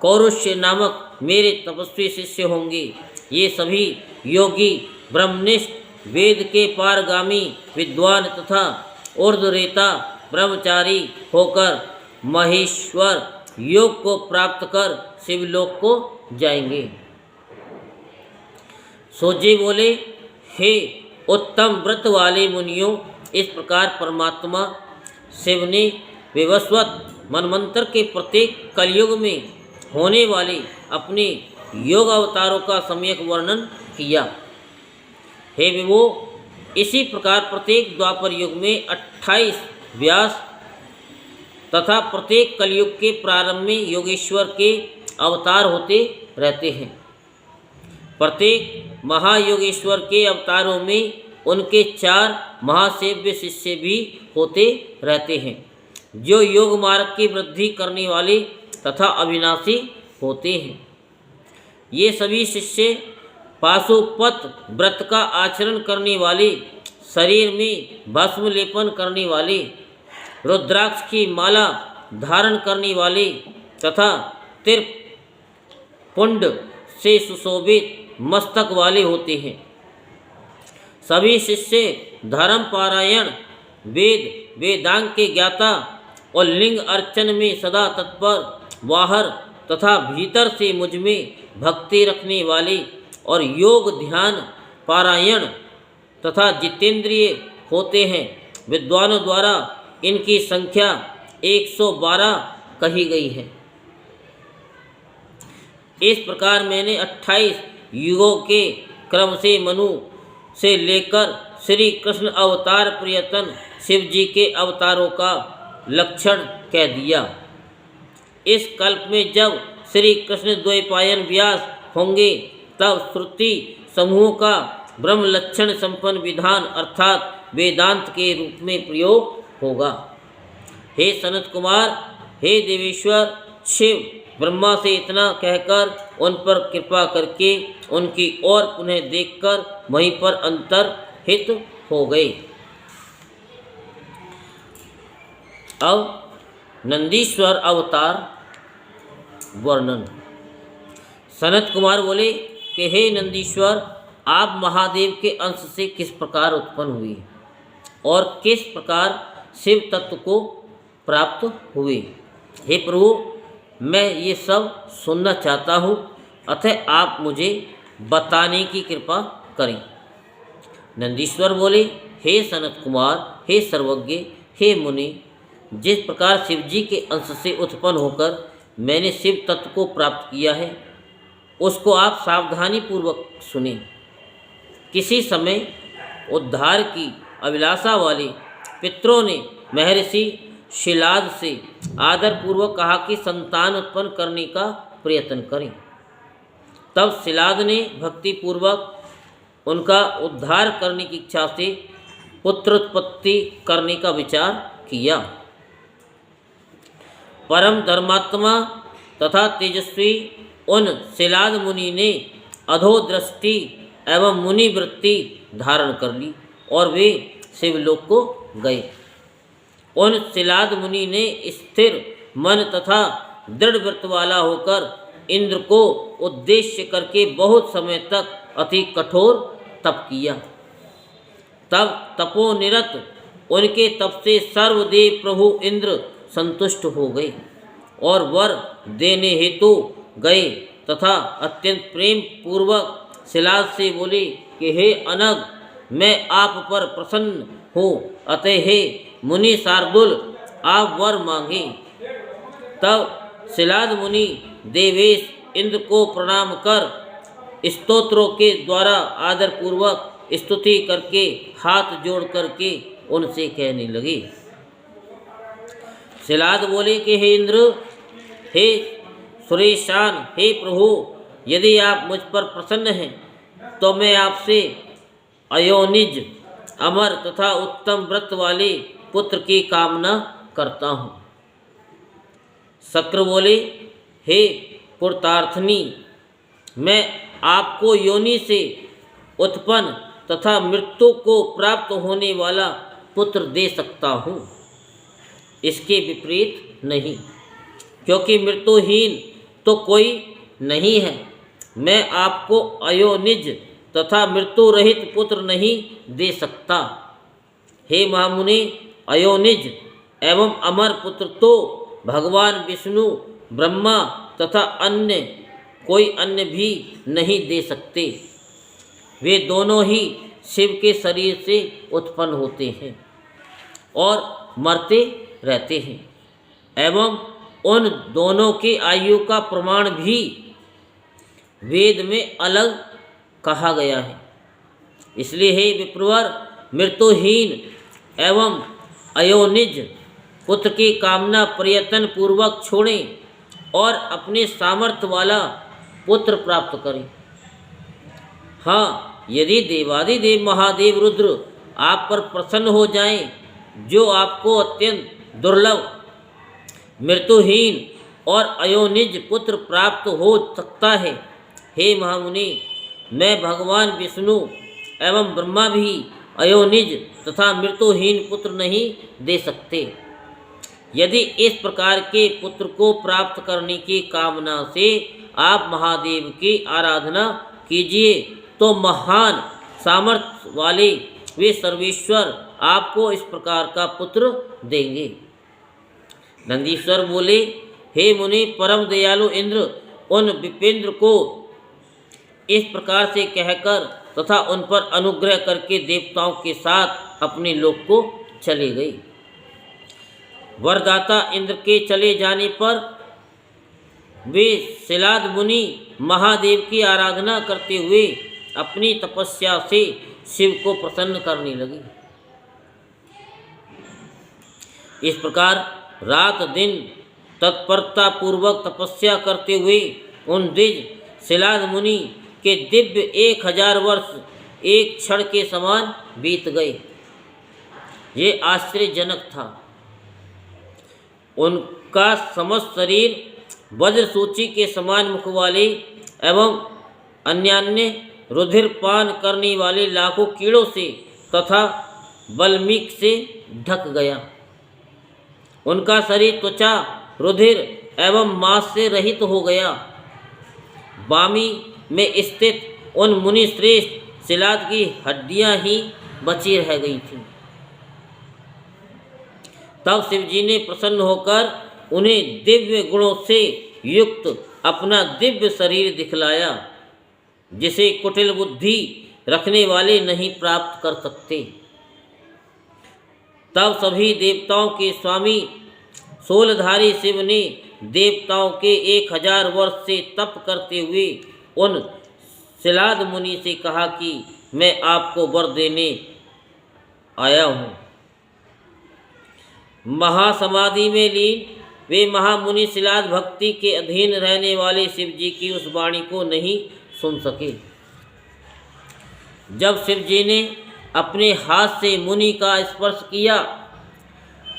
कौरुष्य नामक मेरे तपस्वी शिष्य होंगे। ये सभी योगी ब्रह्मनिष्ठ, वेद के पारगामी विद्वान तथा ऊर्ध्वरेता ब्रह्मचारी होकर महेश्वर योग को प्राप्त कर शिवलोक को जाएंगे। सोजी बोले, हे उत्तम व्रत वाले मुनियों, इस प्रकार परमात्मा शिव ने विवस्वत मनमंत्र के प्रत्येक कलयुग में होने वाले अपने योग अवतारों का सम्यक वर्णन किया। हे विभो, इसी प्रकार प्रत्येक द्वापर युग में 28 व्यास तथा प्रत्येक कलयुग के प्रारंभ में योगेश्वर के अवतार होते रहते हैं। प्रत्येक महायोगेश्वर के अवतारों में उनके 4 महासेव्य शिष्य भी होते रहते हैं, जो योग मार्ग की वृद्धि करने वाले तथा अविनाशी होते हैं। ये सभी शिष्य पाशुपत व्रत का आचरण करने वाले, शरीर में भस्म लेपन करने वाले, रुद्राक्ष की माला धारण करने वाले तथा त्रिपुंड से सुशोभित मस्तक वाले होते हैं। सभी शिष्य धर्म पारायण, वेद वेदांग के ज्ञाता और लिंग अर्चन में सदा तत्पर, बाहर तथा भीतर से मुझ में भक्ति रखने वाले और योग ध्यान पारायण तथा जितेंद्रिय होते हैं। विद्वानों द्वारा इनकी संख्या 112 कही गई है। इस प्रकार मैंने 28 युगों के क्रम से मनु से लेकर श्री कृष्ण अवतार प्रियतन शिव जी के अवतारों का लक्षण कह दिया। इस कल्प में जब श्री कृष्ण द्वैपायन व्यास होंगे, तब श्रुति समूह का ब्रह्म लक्षण संपन्न विधान अर्थात वेदांत के रूप में प्रयोग होगा। हे सनत कुमार, हे देवेश्वर शिव ब्रह्मा से इतना कहकर उन पर कृपा करके उनकी ओर पुनः देखकर वहीं पर अंतर्हित हो गए। अब नंदीश्वर अवतार वर्णन। सनत कुमार बोले कि हे नंदीश्वर, आप महादेव के अंश से किस प्रकार उत्पन्न हुए और किस प्रकार शिव तत्व को प्राप्त हुए। हे प्रभु, मैं ये सब सुनना चाहता हूँ, अतः आप मुझे बताने की कृपा करें। नंदीश्वर बोले, हे सनत कुमार, हे सर्वज्ञ, हे मुनि, जिस प्रकार शिव जी के अंश से उत्पन्न होकर मैंने शिव तत्व को प्राप्त किया है, उसको आप सावधानी पूर्वक सुने। किसी समय उद्धार की अभिलाषा वाले पितरों ने महर्षि शिलाद से आदरपूर्वक कहा कि संतान उत्पन्न करने का प्रयत्न करें। तब शिलाद ने भक्तिपूर्वक उनका उद्धार करने की इच्छा से पुत्र उत्पत्ति करने का विचार किया। परम धर्मात्मा तथा तेजस्वी उन शिलाद मुनि ने अधोदृष्टि एवं मुनि वृत्ति धारण कर ली और वे शिवलोक को गए। उन शिलाद मुनि ने स्थिर मन तथा दृढ़ व्रत वाला होकर इंद्र को उद्देश्य करके बहुत समय तक अति कठोर तप किया। तब तपोनिरत उनके तप से सर्वदेव प्रभु इंद्र संतुष्ट हो गए और वर देने हेतु गए तथा अत्यंत प्रेम पूर्वक शिलाद से बोले कि हे अनग, मैं आप पर प्रसन्न हूँ, अतः हे मुनि शार्दुल, आप वर मांगे। तब शिलाद मुनि देवेश इंद्र को प्रणाम कर स्तोत्रों के द्वारा आदर पूर्वक स्तुति करके हाथ जोड़ करके उनसे कहने लगे। शिलाद बोले कि हे इंद्र, हे सुरेशान, हे प्रभु, यदि आप मुझ पर प्रसन्न हैं तो मैं आपसे अयोनिज, अमर तथा उत्तम व्रत वाले पुत्र की कामना करता हूँ। शक्र बोले, हे पुरुषार्थनी, मैं आपको योनि से उत्पन्न तथा मृत्यु को प्राप्त होने वाला पुत्र दे सकता हूँ, इसके विपरीत नहीं, क्योंकि मृत्युहीन तो कोई नहीं है। मैं आपको अयोनिज तथा मृत्यु रहित पुत्र नहीं दे सकता। हे महामुनि, अयोनिज एवं अमर पुत्र तो भगवान विष्णु, ब्रह्मा तथा कोई अन्य भी नहीं दे सकते। वे दोनों ही शिव के शरीर से उत्पन्न होते हैं और मरते रहते हैं, एवं उन दोनों की आयु का प्रमाण भी वेद में अलग कहा गया है। इसलिए हे विप्रवर, मृत्युहीन एवं अयोनिज पुत्र की कामना प्रयत्न पूर्वक छोड़ें और अपने सामर्थ्य वाला पुत्र प्राप्त करें। हाँ, यदि देवादिदेव महादेव रुद्र आप पर प्रसन्न हो जाएं, जो आपको अत्यंत दुर्लभ मृत्युहीन और अयोनिज पुत्र प्राप्त हो सकता है, हे महामुनि, मैं भगवान विष्णु एवं ब्रह्मा भी अयोनिज तथा मृत्युहीन पुत्र नहीं दे सकते। यदि इस प्रकार के पुत्र को प्राप्त करने की कामना से आप महादेव की आराधना कीजिए तो महान सामर्थ्य वाले वे सर्वेश्वर आपको इस प्रकार का पुत्र देंगे। नंदीश्वर बोले, हे मुनि, परम दयालु इंद्र उन विपेंद्र को इस प्रकार से कहकर तथा उन पर अनुग्रह करके देवताओं के साथ अपने लोक को चले गए। वरदाता इंद्र के चले जाने पर वे शिलाद मुनि महादेव की आराधना करते हुए अपनी तपस्या से शिव को प्रसन्न करने लगे। इस प्रकार रात दिन तत्परता पूर्वक तपस्या करते हुए उन द्विज शिलाद मुनि के दिव्य 1000 वर्ष एक क्षण के समान बीत गए। ये आश्चर्यजनक था। उनका समस्त शरीर वज्र सूची के समान मुख वाले एवं अन्यान्य रुधिर पान करने वाले लाखों कीड़ों से तथा बल्मीक से ढक गया। उनका शरीर त्वचा, रुधिर एवं मांस से रहित हो गया। बामी में स्थित उन मुनि श्रेष्ठ शिलाद की हड्डियां ही बची रह गई थीं। तब शिवजी ने प्रसन्न होकर उन्हें दिव्य गुणों से युक्त अपना दिव्य शरीर दिखलाया, जिसे कुटिल बुद्धि रखने वाले नहीं प्राप्त कर सकते। तब सभी देवताओं के स्वामी शूलधारी शिव ने देवताओं के 1000 वर्ष से तप करते हुए उन शिलाद मुनि से कहा कि मैं आपको वर देने आया हूँ। महासमाधि में लीन वे महामुनि शिलाद भक्ति के अधीन रहने वाले शिव जी की उस वाणी को नहीं सुन सके। जब शिव जी ने अपने हाथ से मुनि का स्पर्श किया,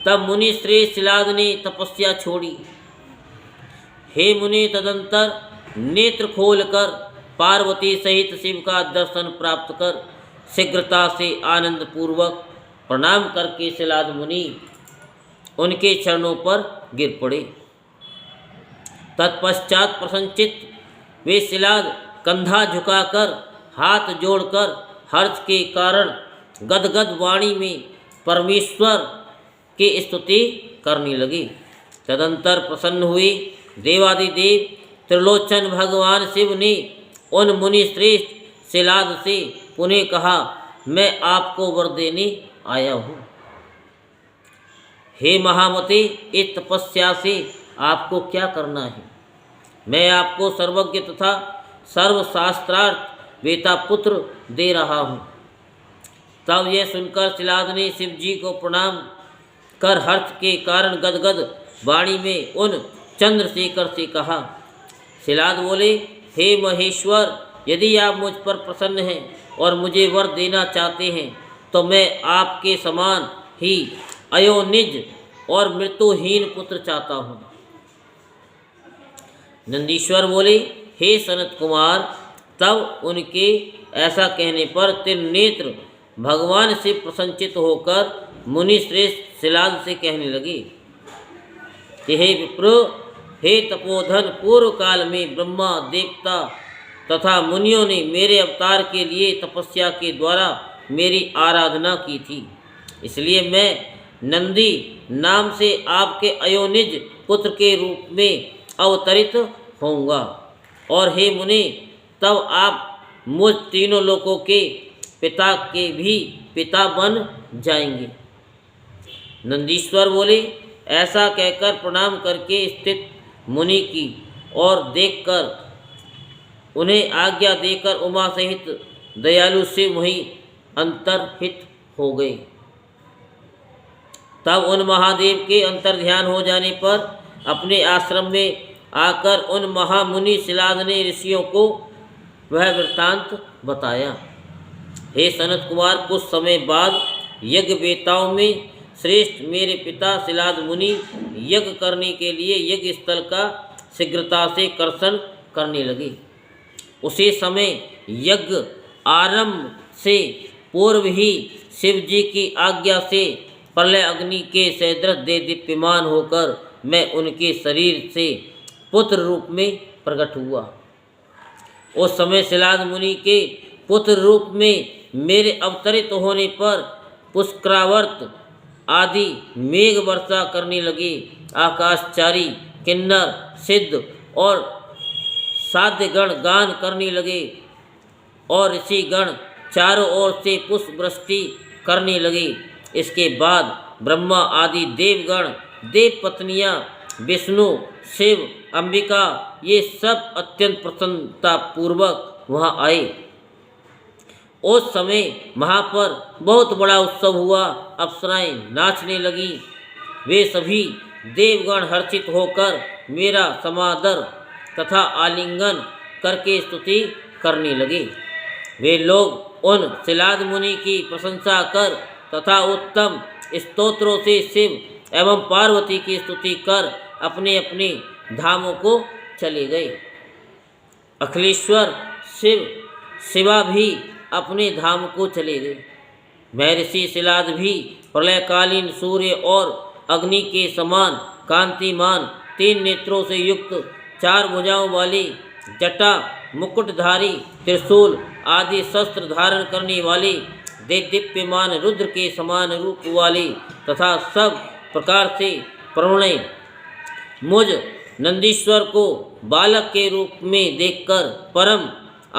तब मुनि श्रेष्ठ शिलाद ने तपस्या छोड़ी। हे मुनि, तदंतर नेत्र खोलकर पार्वती सहित शिव का दर्शन प्राप्त कर शीघ्रता से आनंद पूर्वक प्रणाम करके शिलाद मुनि उनके चरणों पर गिर पड़े। तत्पश्चात प्रसन्नचित वे शिलाद कंधा झुकाकर हाथ जोड़कर हर्ष के कारण गदगद वाणी में परमेश्वर की स्तुति करने लगे। तदंतर प्रसन्न हुए देवादिदेव त्रिलोचन भगवान शिव ने उन मुनि श्रेष्ठ शिलाद से पुनः कहा, मैं आपको वर देने आया हूँ। हे महामते, इस तपस्या से आपको क्या करना है? मैं आपको सर्वज्ञ तथा सर्वशास्त्रार्थ वेता पुत्र दे रहा हूँ। तब यह सुनकर सिलाद ने शिव जी को प्रणाम कर हर्ष के कारण गदगद वाणी में उन चंद्रशेखर से कहा। सिलाद बोले, हे महेश्वर, यदि आप मुझ पर प्रसन्न हैं और मुझे वर देना चाहते हैं तो मैं आपके समान ही अयोनिज और मृत्युहीन पुत्र चाहता हूँ। नंदीश्वर बोले, हे सनत कुमार। तब उनके ऐसा कहने पर त्रिनेत्र भगवान से प्रसन्नचित होकर मुनि श्रेष्ठ सिलाद से कहने लगे कि हे विप्र, हे तपोधन, पूर्व काल में ब्रह्मा देवता तथा मुनियों ने मेरे अवतार के लिए तपस्या के द्वारा मेरी आराधना की थी, इसलिए मैं नंदी नाम से आपके अयोनिज पुत्र के रूप में अवतरित होऊंगा। और हे मुनि, तब आप मुझ तीनों लोकों के पिता के भी पिता बन जाएंगे। नंदीश्वर बोले, ऐसा कहकर प्रणाम करके स्थित मुनि की और देखकर उन्हें आज्ञा देकर उमा सहित दयालु शिव वहीं अंतर्हित हो गए। तब उन महादेव के अंतर्ध्यान हो जाने पर अपने आश्रम में आकर उन महामुनि सिलाद ने ऋषियों को वह वृत्तांत बताया। हे सनत कुमार, कुछ समय बाद यज्ञ वेताओं में श्रेष्ठ मेरे पिता सिलाद मुनि यज्ञ करने के लिए यज्ञ स्थल का शीघ्रता से कर्षण करने लगे। उसी समय यज्ञ आरंभ से पूर्व ही शिव जी की आज्ञा से प्रलय अग्नि के सदृश दे दीप्यमान होकर मैं उनके शरीर से पुत्र रूप में प्रकट हुआ। उस समय सिलाद मुनि के पुत्र रूप में मेरे अवतरित होने पर पुष्करावर्त आदि मेघ वर्षा करने लगे। आकाशचारी किन्नर सिद्ध और साध्यगण गान करने लगे और ऋषिगण चारों ओर से पुष्प वृष्टि करने लगे। इसके बाद ब्रह्मा आदि देवगण, देव पत्नियां, विष्णु, शिव, अंबिका, ये सब अत्यंत प्रसन्नता पूर्वक वहाँ आए। उस समय वहाँ पर बहुत बड़ा उत्सव हुआ। अप्सराएं नाचने लगी। वे सभी देवगण हर्षित होकर मेरा समादर तथा आलिंगन करके स्तुति करने लगे। वे लोग उन सिलाद मुनि की प्रशंसा कर तथा उत्तम स्तोत्रों से शिव एवं पार्वती की स्तुति कर अपने अपने धामों को चले गए। अखिलेश्वर शिवा भी अपने धाम को चले गए। महर्षि सिलाद भी प्रलयकालीन सूर्य और अग्नि के समान कांतिमान 3 नेत्रों से युक्त 4 भुजाओं वाली जटा, मुकुटधारी, त्रिशूल आदि शस्त्र धारण करने वाले, दीप्यमान रुद्र के समान रूप वाले तथा सब प्रकार से प्रणय मुझ नंदीश्वर को बालक के रूप में देखकर परम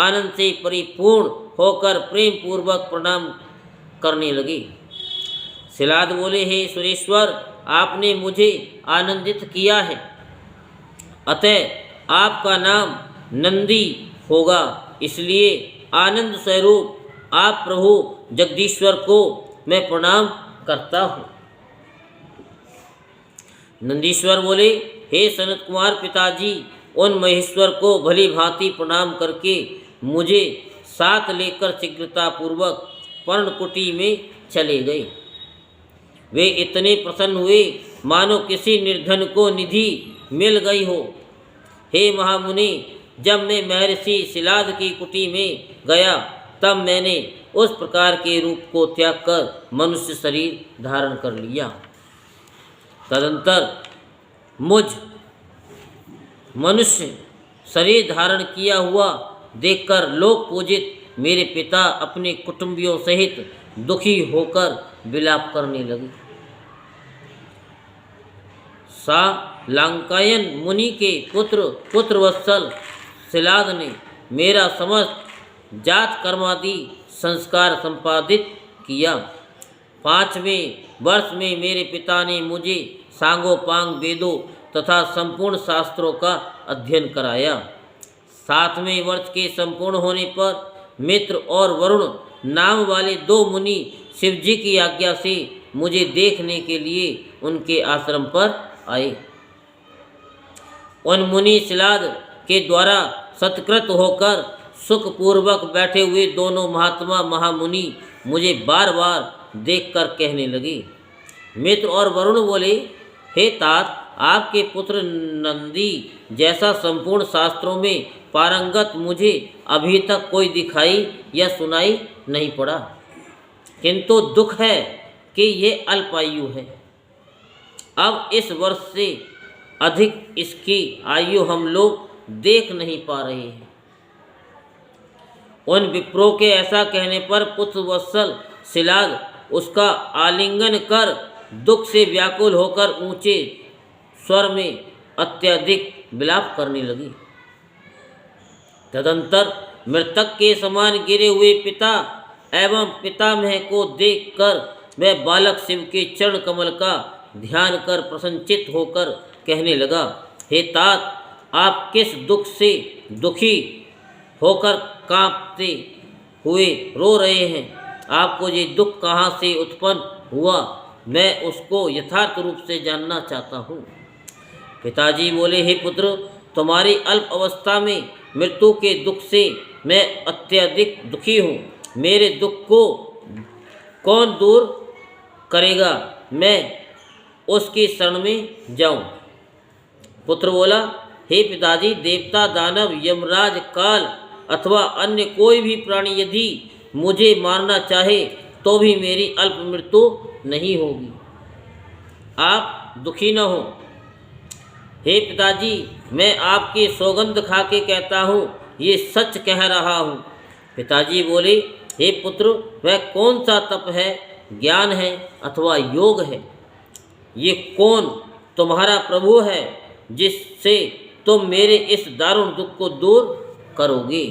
आनंद से परिपूर्ण होकर प्रेम पूर्वक प्रणाम करने लगे। सिलाद बोले, हे सुरेश्वर, आपने मुझे आनंदित किया है, अतः आपका नाम नंदी होगा। इसलिए आनंद स्वरूप आप प्रभु जगदीश्वर को मैं प्रणाम करता हूँ। नंदीश्वर बोले, हे सनत कुमार पिताजी, उन महेश्वर को भली भांति प्रणाम करके मुझे साथ लेकर शीघ्रता पूर्वक पर्णकुटी में चले गए। वे इतने प्रसन्न हुए मानो किसी निर्धन को निधि मिल गई हो। हे महामुनि, जब मैं महर्षि सिलाद की कुटी में गया तब मैंने उस प्रकार के रूप को त्याग कर मनुष्य शरीर धारण कर लिया। तदंतर मुझ मनुष्य शरीर धारण किया हुआ देखकर लोक पूजित मेरे पिता अपने कुटुंबियों सहित दुखी होकर विलाप करने लगे। सा लांकायन मुनि के पुत्रवत्सल सिलाद ने मेरा समस्त जात कर्मादि संस्कार संपादित किया। 5वें वर्ष में मेरे पिता ने मुझे सांगोपांग वेदों तथा संपूर्ण शास्त्रों का अध्ययन कराया। 7वें वर्ष के संपूर्ण होने पर मित्र और वरुण नाम वाले 2 मुनि शिवजी की आज्ञा से मुझे देखने के लिए उनके आश्रम पर आए। उन मुनि शिलाद के द्वारा सत्कृत होकर सुखपूर्वक बैठे हुए दोनों महात्मा महामुनि मुझे बार बार देखकर कहने लगे। मित्र और वरुण बोले, हे तात, आपके पुत्र नंदी जैसा संपूर्ण शास्त्रों में पारंगत मुझे अभी तक कोई दिखाई या सुनाई नहीं पड़ा, किंतु दुख है कि ये अल्पायु है। अब इस वर्ष से अधिक इसकी आयु हम लोग देख नहीं पा रहे हैं। उन विप्रों के ऐसा कहने पर पुत्र वत्सल शिलाद उसका आलिंगन कर दुख से व्याकुल होकर ऊंचे स्वर में अत्यधिक विलाप करने लगी। तदंतर मृतक के समान गिरे हुए पिता एवं पितामह को देखकर वह बालक शिव के चरण कमल का ध्यान कर प्रसन्नचित होकर कहने लगा, हे तात, आप किस दुख से दुखी होकर कांपते हुए रो रहे हैं? आपको ये दुख कहाँ से उत्पन्न हुआ? मैं उसको यथार्थ रूप से जानना चाहता हूँ। पिताजी बोले, हे पुत्र, तुम्हारी अल्प अवस्था में मृत्यु के दुख से मैं अत्यधिक दुखी हूँ। मेरे दुख को कौन दूर करेगा? मैं उसकी शरण में जाऊँ। पुत्र बोला, हे पिताजी, देवता, दानव, यमराज, काल अथवा अन्य कोई भी प्राणी यदि मुझे मारना चाहे तो भी मेरी अल्प मृत्यु नहीं होगी। आप दुखी न हो। हे पिताजी, मैं आपकी सौगंध खा के कहता हूँ, ये सच कह रहा हूँ। पिताजी बोले, हे पुत्र, वह कौन सा तप है, ज्ञान है अथवा योग है? ये कौन तुम्हारा प्रभु है जिससे तुम मेरे इस दारुण दुख को दूर करोगे?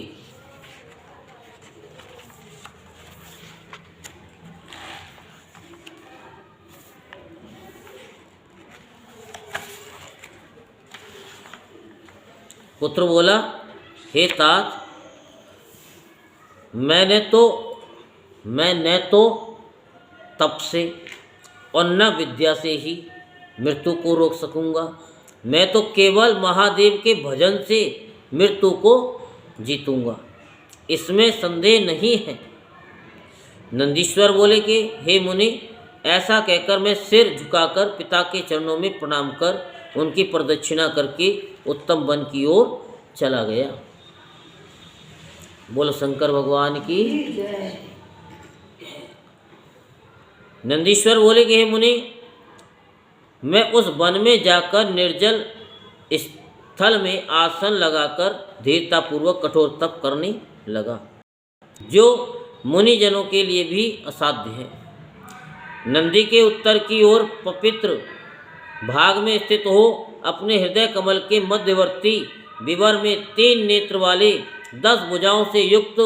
पुत्र बोला, हे तात, मैं न तो तप से और न विद्या से ही मृत्यु को रोक सकूंगा। मैं तो केवल महादेव के भजन से मृत्यु को जीतूंगा, इसमें संदेह नहीं है। नंदीश्वर बोले कि हे मुनि, ऐसा कहकर मैं सिर झुकाकर पिता के चरणों में प्रणाम कर उनकी प्रदक्षिणा करके उत्तम वन की ओर चला गया। बोलो शंकर भगवान की। नंदीश्वर बोले कि हे मुनि, मैं उस वन में जाकर निर्जल स्थल में आसन लगाकर धीरतापूर्वक कठोर तप करने लगा, जो मुनिजनों के लिए भी असाध्य है। नंदी के उत्तर की ओर पवित्र भाग में स्थित हो अपने हृदय कमल के मध्यवर्ती विवर में 3 नेत्र वाले 10 भुजाओं से युक्त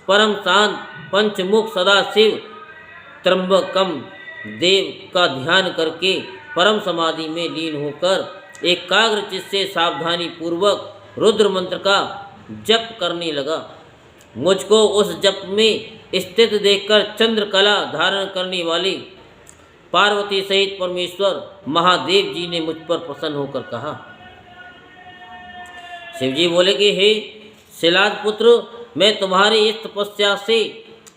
परम शांत पंचमुख सदाशिव त्र्यंबकम देव का ध्यान करके परम समाधि में लीन होकर एकाग्र चित्त से सावधानी पूर्वक रुद्र मंत्र का जप करने लगा। मुझको उस जप में स्थित देखकर चंद्रकला धारण करने वाली पार्वती सहित परमेश्वर महादेव जी ने मुझ पर प्रसन्न होकर कहा। शिवजी बोले कि हे शिलाद पुत्र, मैं तुम्हारी इस तपस्या से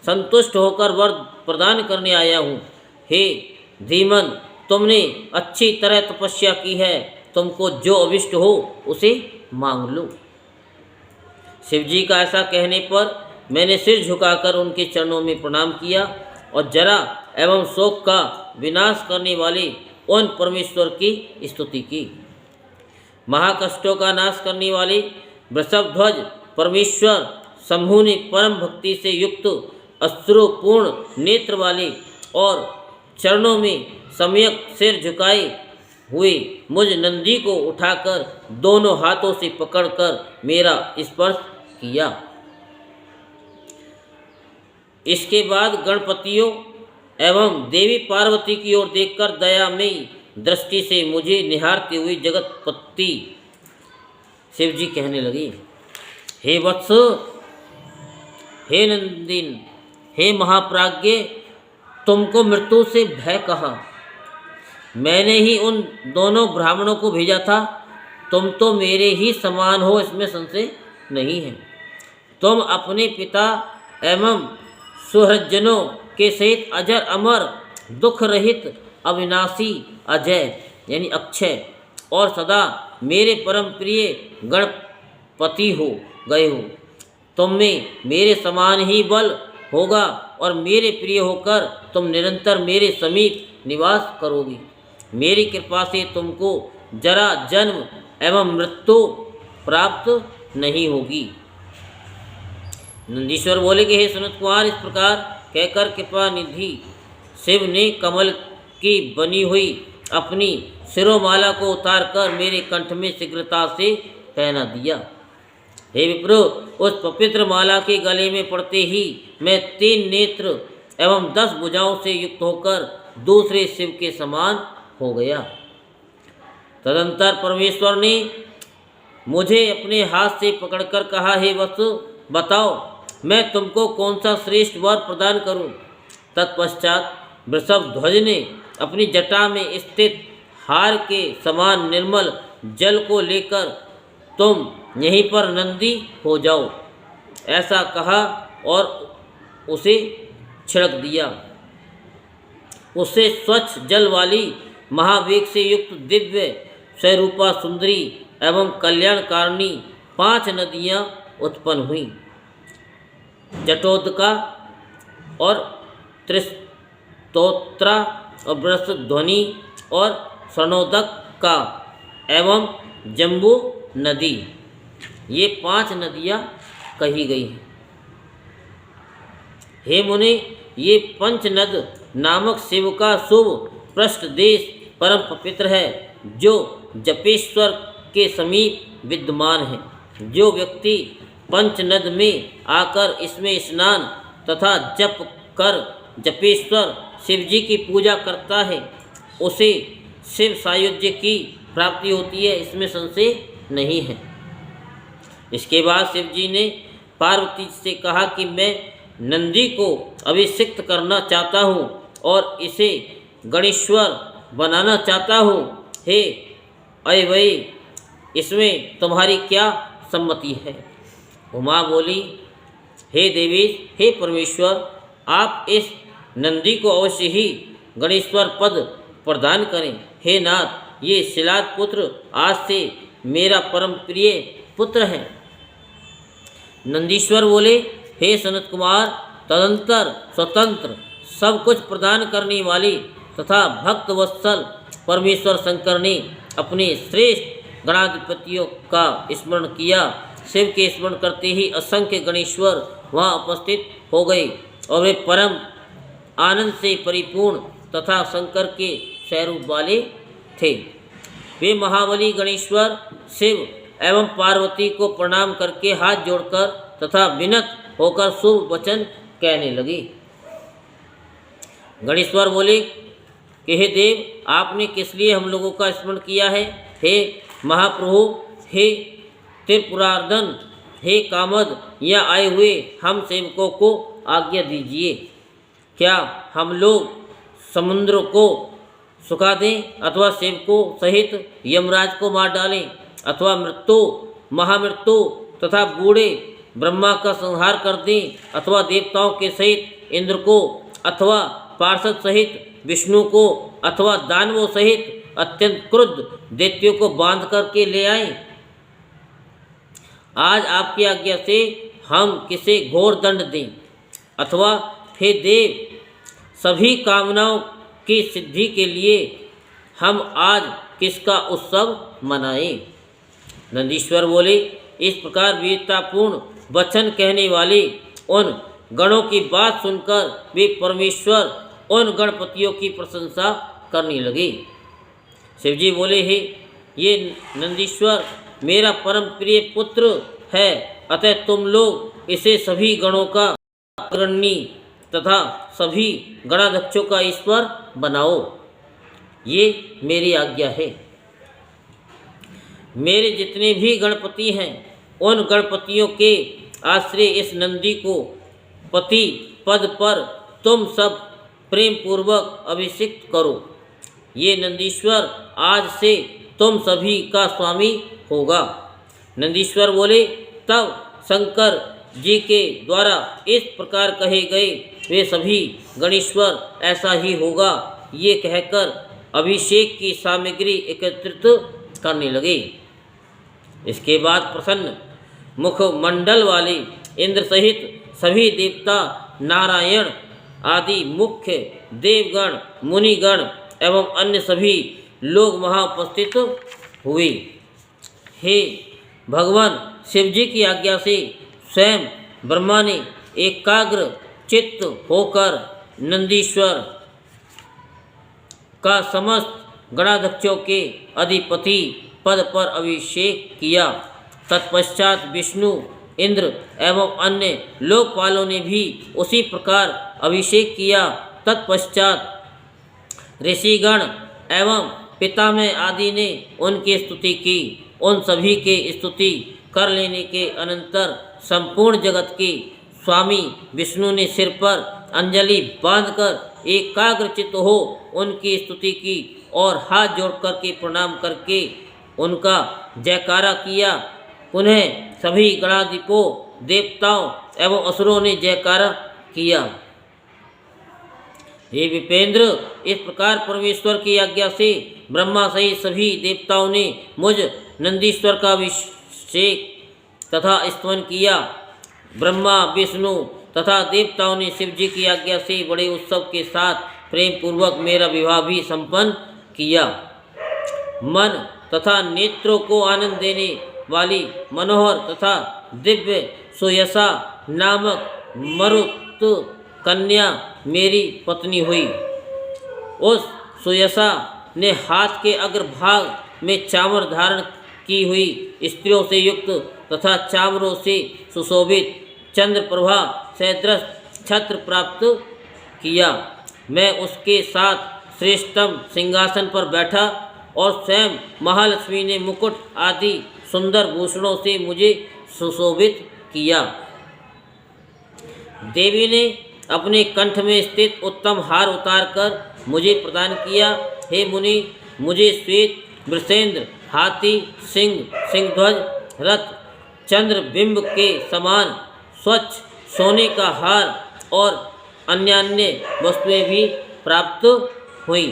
संतुष्ट होकर वर प्रदान करने आया हूँ। हे धीमन, तुमने अच्छी तरह तपस्या की है, तुमको जो अभिष्ट हो उसे मांग लो। शिवजी का ऐसा कहने पर मैंने सिर झुकाकर उनके चरणों में प्रणाम किया और जरा एवं शोक का विनाश करने वाले उन परमेश्वर की स्तुति की। महाकष्टों का नाश करने वाले वृषभध्वज परमेश्वर शंभु ने परम भक्ति से युक्त अश्रुपूर्ण नेत्र वाले और चरणों में सम्यक सिर झुकाए हुए मुझ नंदी को उठाकर दोनों हाथों से पकड़कर मेरा स्पर्श किया। इसके बाद गणपतियों एवं देवी पार्वती की ओर देखकर दया में दृष्टि से मुझे निहारती हुई जगतपति शिव जी कहने लगे, हे वत्स, हे नंदिन, हे महाप्राज्ञ, तुमको मृत्यु से भय कहाँ? मैंने ही उन दोनों ब्राह्मणों को भेजा था। तुम तो मेरे ही समान हो, इसमें संशय नहीं है। तुम अपने पिता एवं सुहृदजनों के सहित अजर अमर दुख रहित अविनाशी अजय यानी अक्षय और सदा मेरे परम प्रिय गणपति हो गए हो। तुम में मेरे समान ही बल होगा और मेरे प्रिय होकर तुम निरंतर मेरे समीप निवास करोगे। मेरी कृपा से तुमको जरा जन्म एवं मृत्यु प्राप्त नहीं होगी। नंदीश्वर बोले कि हे सनत कुमार, इस प्रकार कहकर कृपा निधि शिव ने कमल की बनी हुई अपनी शिरोमाला को उतारकर मेरे कंठ में शीघ्रता से पहना दिया। हे विप्रो, उस पवित्र माला के गले में पड़ते ही मैं 3 नेत्र एवं 10 भुजाओं से युक्त होकर दूसरे शिव के समान हो गया। तदंतर परमेश्वर ने मुझे अपने हाथ से पकड़कर कहा, हे वत्स, बताओ मैं तुमको कौन सा श्रेष्ठ वर प्रदान करूं? तत्पश्चात वृषभ ध्वज ने अपनी जटा में स्थित हार के समान निर्मल जल को लेकर तुम यहीं पर नंदी हो जाओ, ऐसा कहा और उसे छिड़क दिया। उससे स्वच्छ जल वाली महावेग से युक्त दिव्य स्वरूपा सुंदरी एवं कल्याणकारिणी 5 नदियाँ उत्पन्न हुईं। जटोदका और त्रिस्तोत्रा और बृहस्पध्वनि और स्वर्णोदक का एवं जम्बू नदी, ये 5 नदियाँ कही गई हैं। हे मुनि, ये पंचनद नामक शिव का शुभ पृष्ठ देश परम पवित्र है, जो जपेश्वर के समीप विद्यमान है। जो व्यक्ति पंचनद में आकर इसमें स्नान तथा जप कर जपेश्वर शिव जी की पूजा करता है, उसे शिव सायुज्य की प्राप्ति होती है, इसमें संशय नहीं है। इसके बाद शिव जी ने पार्वती से कहा कि मैं नंदी को अभिषिक्त करना चाहता हूँ और इसे गणेश्वर बनाना चाहता हूँ। हे अयवई, इसमें तुम्हारी क्या सम्मति है? उमा बोली, हे देवेश, हे परमेश्वर, आप इस नंदी को अवश्य ही गणेश्वर पद प्रदान करें। हे नाथ, ये शिलाद पुत्र आज से मेरा परम प्रिय पुत्र है। नंदीश्वर बोले, हे सनत कुमार, तदंतर स्वतंत्र सब कुछ प्रदान करने वाली तथा भक्त वत्सल परमेश्वर शंकर ने अपने श्रेष्ठ गणाधिपतियों का स्मरण किया। शिव के स्मरण करते ही असंख्य गणेश्वर वहाँ उपस्थित हो गए और वे परम आनंद से परिपूर्ण तथा शंकर के स्वरूप वाले थे। वे महाबली गणेश्वर शिव एवं पार्वती को प्रणाम करके हाथ जोड़कर तथा विनत होकर शुभ वचन कहने लगे। गणेश्वर बोले कि हे देव, आपने किस लिए हम लोगों का स्मरण किया है? हे महाप्रभु, हे त्रिपुरार्धन, हे कामद, यहाँ आए हुए हम सेवकों को आज्ञा दीजिए। क्या हम लोग समुद्र को सुखा दें अथवा सेवकों सहित यमराज को मार डालें अथवा मृत्यु महामृत्यु तथा बूढ़े ब्रह्मा का संहार कर दें अथवा देवताओं के सहित इंद्र को अथवा पार्षद सहित विष्णु को अथवा दानवों सहित अत्यंत क्रुद्ध दैत्यों को बांध करके ले आएं? आज आपकी आज्ञा से हम किसे घोर दंड दें अथवा हे देव, सभी कामनाओं की सिद्धि के लिए हम आज किसका उत्सव मनाएं? नंदीश्वर बोले, इस प्रकार वीरतापूर्ण वचन कहने वाले उन गणों की बात सुनकर वे परमेश्वर उन गणपतियों की प्रशंसा करने लगे। शिवजी बोले, हे ये नंदीश्वर मेरा परम प्रिय पुत्र है, अतः तुम लोग इसे सभी गणों का अग्रणी तथा सभी गणाध्यक्षों का ईश्वर बनाओ। ये मेरी आज्ञा है। मेरे जितने भी गणपति हैं उन गणपतियों के आश्रय इस नंदी को पति पद पर तुम सब प्रेम पूर्वक अभिषिक्त करो। ये नंदीश्वर आज से तुम सभी का स्वामी होगा। नंदीश्वर बोले, तब शंकर जी के द्वारा इस प्रकार कहे गए वे सभी गणेश्वर ऐसा ही होगा ये कहकर अभिषेक की सामग्री एकत्रित करने लगे। इसके बाद प्रसन्न मुखमंडल वाले इंद्र सहित सभी देवता, नारायण आदि मुख्य देवगण, मुनिगण एवं अन्य सभी लोग वहाँ उपस्थित हुए। हे भगवान शिव जी की आज्ञा से स्वयं ब्रह्मा ने एकाग्र चित्त होकर नंदीश्वर का समस्त गणाध्यक्षों के अधिपति पद पर अभिषेक किया। तत्पश्चात विष्णु, इंद्र एवं अन्य लोकपालों ने भी उसी प्रकार अभिषेक किया। तत्पश्चात ऋषिगण एवं पितामह आदि ने उनकी स्तुति की। उन सभी के स्तुति कर लेने के अनंतर संपूर्ण जगत के स्वामी विष्णु ने सिर पर अंजलि बांधकर एकाग्रचित्त हो उनकी स्तुति की और हाथ जोड़ करके प्रणाम करके उनका जयकारा किया। पुनः सभी गणाधिपों, देवताओं एवं असुरों ने जयकारा किया। हे विपेंद्र, इस प्रकार परमेश्वर की आज्ञा से ब्रह्मा सहित सभी देवताओं ने मुझ नंदीश्वर का अभिषेक तथा स्तवन किया। ब्रह्मा, विष्णु तथा देवताओं ने शिव जी की आज्ञा से बड़े उत्सव के साथ प्रेम पूर्वक मेरा विवाह भी संपन्न किया। मन तथा नेत्रों को आनंद देने वाली मनोहर तथा दिव्य सुयसा नामक मरुत कन्या मेरी पत्नी हुई। उस सुयसा ने हाथ के अग्रभाग में चामर धारण की हुई स्त्रियों से युक्त तथा चामरों से सुशोभित चंद्रप्रभा सदृश छत्र प्राप्त किया। मैं उसके साथ श्रेष्ठतम सिंहासन पर बैठा और स्वयं महालक्ष्मी ने मुकुट आदि सुंदर भूषणों से मुझे सुशोभित किया। देवी ने अपने कंठ में स्थित उत्तम हार उतारकर मुझे प्रदान किया। हे मुनि, मुझे श्वेत वृषेंद्र, हाथी, सिंहध्वज, रथ, चंद्र बिंब के समान स्वच्छ सोने का हार और अन्य वस्तुएं भी प्राप्त हुई।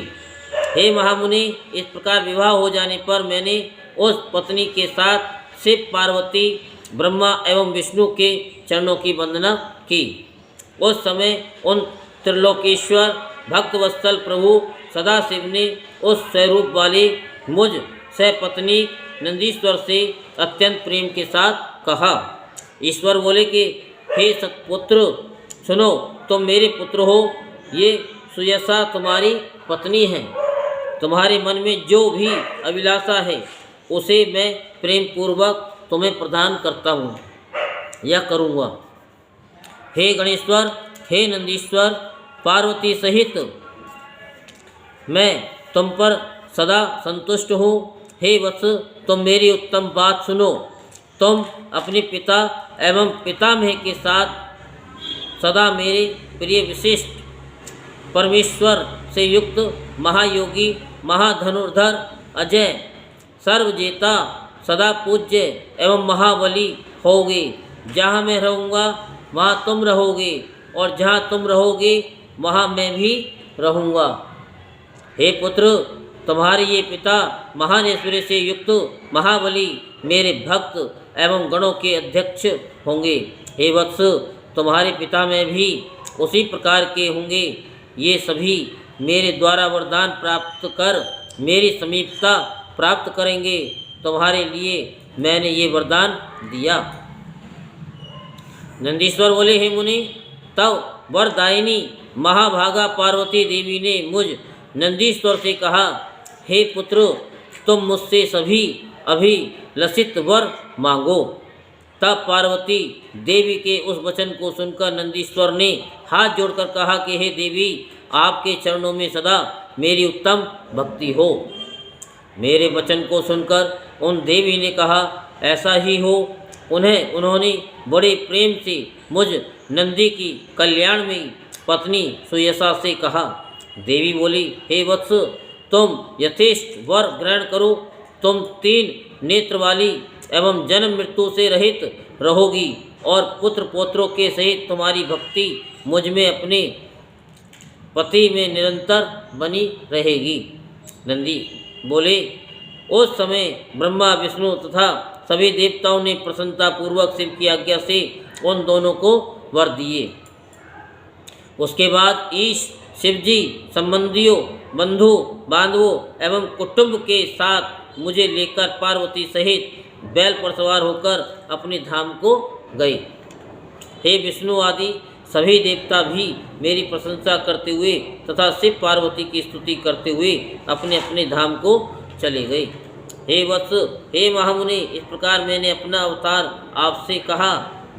हे महामुनि, इस प्रकार विवाह हो जाने पर मैंने उस पत्नी के साथ शिव, पार्वती, ब्रह्मा एवं विष्णु के चरणों की वंदना की। उस समय उन त्रिलोकेश्वर भक्तवत्सल प्रभु सदाशिव ने उस स्वरूप वाले मुझ सपत्नी नंदीश्वर से अत्यंत प्रेम के साथ कहा। ईश्वर बोले कि हे सत्पुत्र, सुनो, तुम मेरे पुत्र हो। ये सुयसा तुम्हारी पत्नी है। तुम्हारे मन में जो भी अभिलाषा है उसे मैं प्रेम पूर्वक तुम्हें प्रदान करता हूँ या करूँगा। हे गणेश्वर, हे नंदीश्वर, पार्वती सहित मैं तुम पर सदा संतुष्ट हूँ। हे वत्स, तुम मेरी उत्तम बात सुनो। तुम अपने पिता एवं पितामह के साथ सदा मेरे प्रिय विशिष्ट परमेश्वर से युक्त महायोगी, महाधनुर्धर, अजय, सर्वजेता, सदा पूज्य एवं महाबली होगे। जहाँ मैं रहूँगा वहाँ तुम रहोगे और जहाँ तुम रहोगे वहाँ मैं भी रहूँगा। हे पुत्र, तुम्हारे ये पिता महान ऐश्वर्य से युक्त महाबली मेरे भक्त एवं गणों के अध्यक्ष होंगे। हे वत्स, तुम्हारे पिता में भी उसी प्रकार के होंगे। ये सभी मेरे द्वारा वरदान प्राप्त कर मेरी समीपता प्राप्त करेंगे। तुम्हारे लिए मैंने ये वरदान दिया। नंदीश्वर बोले, हे मुनि, तब वरदायिनी महाभागा पार्वती देवी ने मुझ नंदीश्वर से कहा, हे पुत्र, तुम मुझसे सभी अभिलषित वर मांगो। तब पार्वती देवी के उस वचन को सुनकर नंदीश्वर ने हाथ जोड़कर कहा कि हे देवी, आपके चरणों में सदा मेरी उत्तम भक्ति हो। मेरे वचन को सुनकर उन देवी ने कहा, ऐसा ही हो। उन्होंने बड़े प्रेम से मुझ नंदी की कल्याणमयी पत्नी सुयशा से कहा। देवी बोली, हे वत्स, तुम यथेष्ट वर ग्रहण करो। तुम 3 नेत्र वाली एवं जन्म मृत्यु से रहित रहोगी और पुत्र पौत्रों के सहित तुम्हारी भक्ति मुझ में अपने पति में निरंतर बनी रहेगी। नंदी बोले, उस समय ब्रह्मा, विष्णु तथा सभी देवताओं ने प्रसन्नता पूर्वक शिव की आज्ञा से उन दोनों को वर दिए। उसके बाद ईश शिवजी संबंधियों, बंधु बांधवों एवं कुटुंब के साथ मुझे लेकर पार्वती सहित बैल पर सवार होकर अपने धाम को गए। हे विष्णु आदि सभी देवता भी मेरी प्रशंसा करते हुए तथा शिव पार्वती की स्तुति करते हुए अपने अपने धाम को चले गए। हे वत्स, हे महामुनि, इस प्रकार मैंने अपना अवतार आपसे कहा,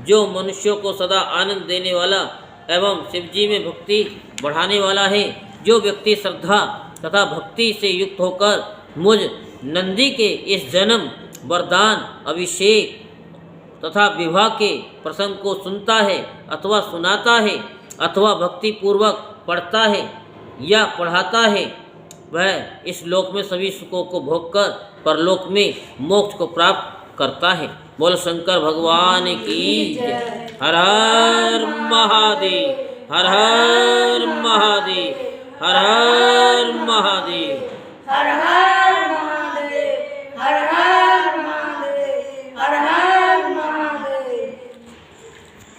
जो मनुष्यों को सदा आनंद देने वाला एवं शिवजी में भक्ति बढ़ाने वाला है। जो व्यक्ति श्रद्धा तथा भक्ति से युक्त होकर मुझ नंदी के इस जन्म, वरदान, अभिषेक तथा विवाह के प्रसंग को सुनता है अथवा सुनाता है अथवा भक्ति पूर्वक पढ़ता है या पढ़ाता है, वह इस लोक में सभी सुखों को भोगकर परलोक में मोक्ष को प्राप्त करता है। बोल शंकर भगवान की जय। हर हर महादेव, हर हर महादेव, हर हर महादेव, हर हर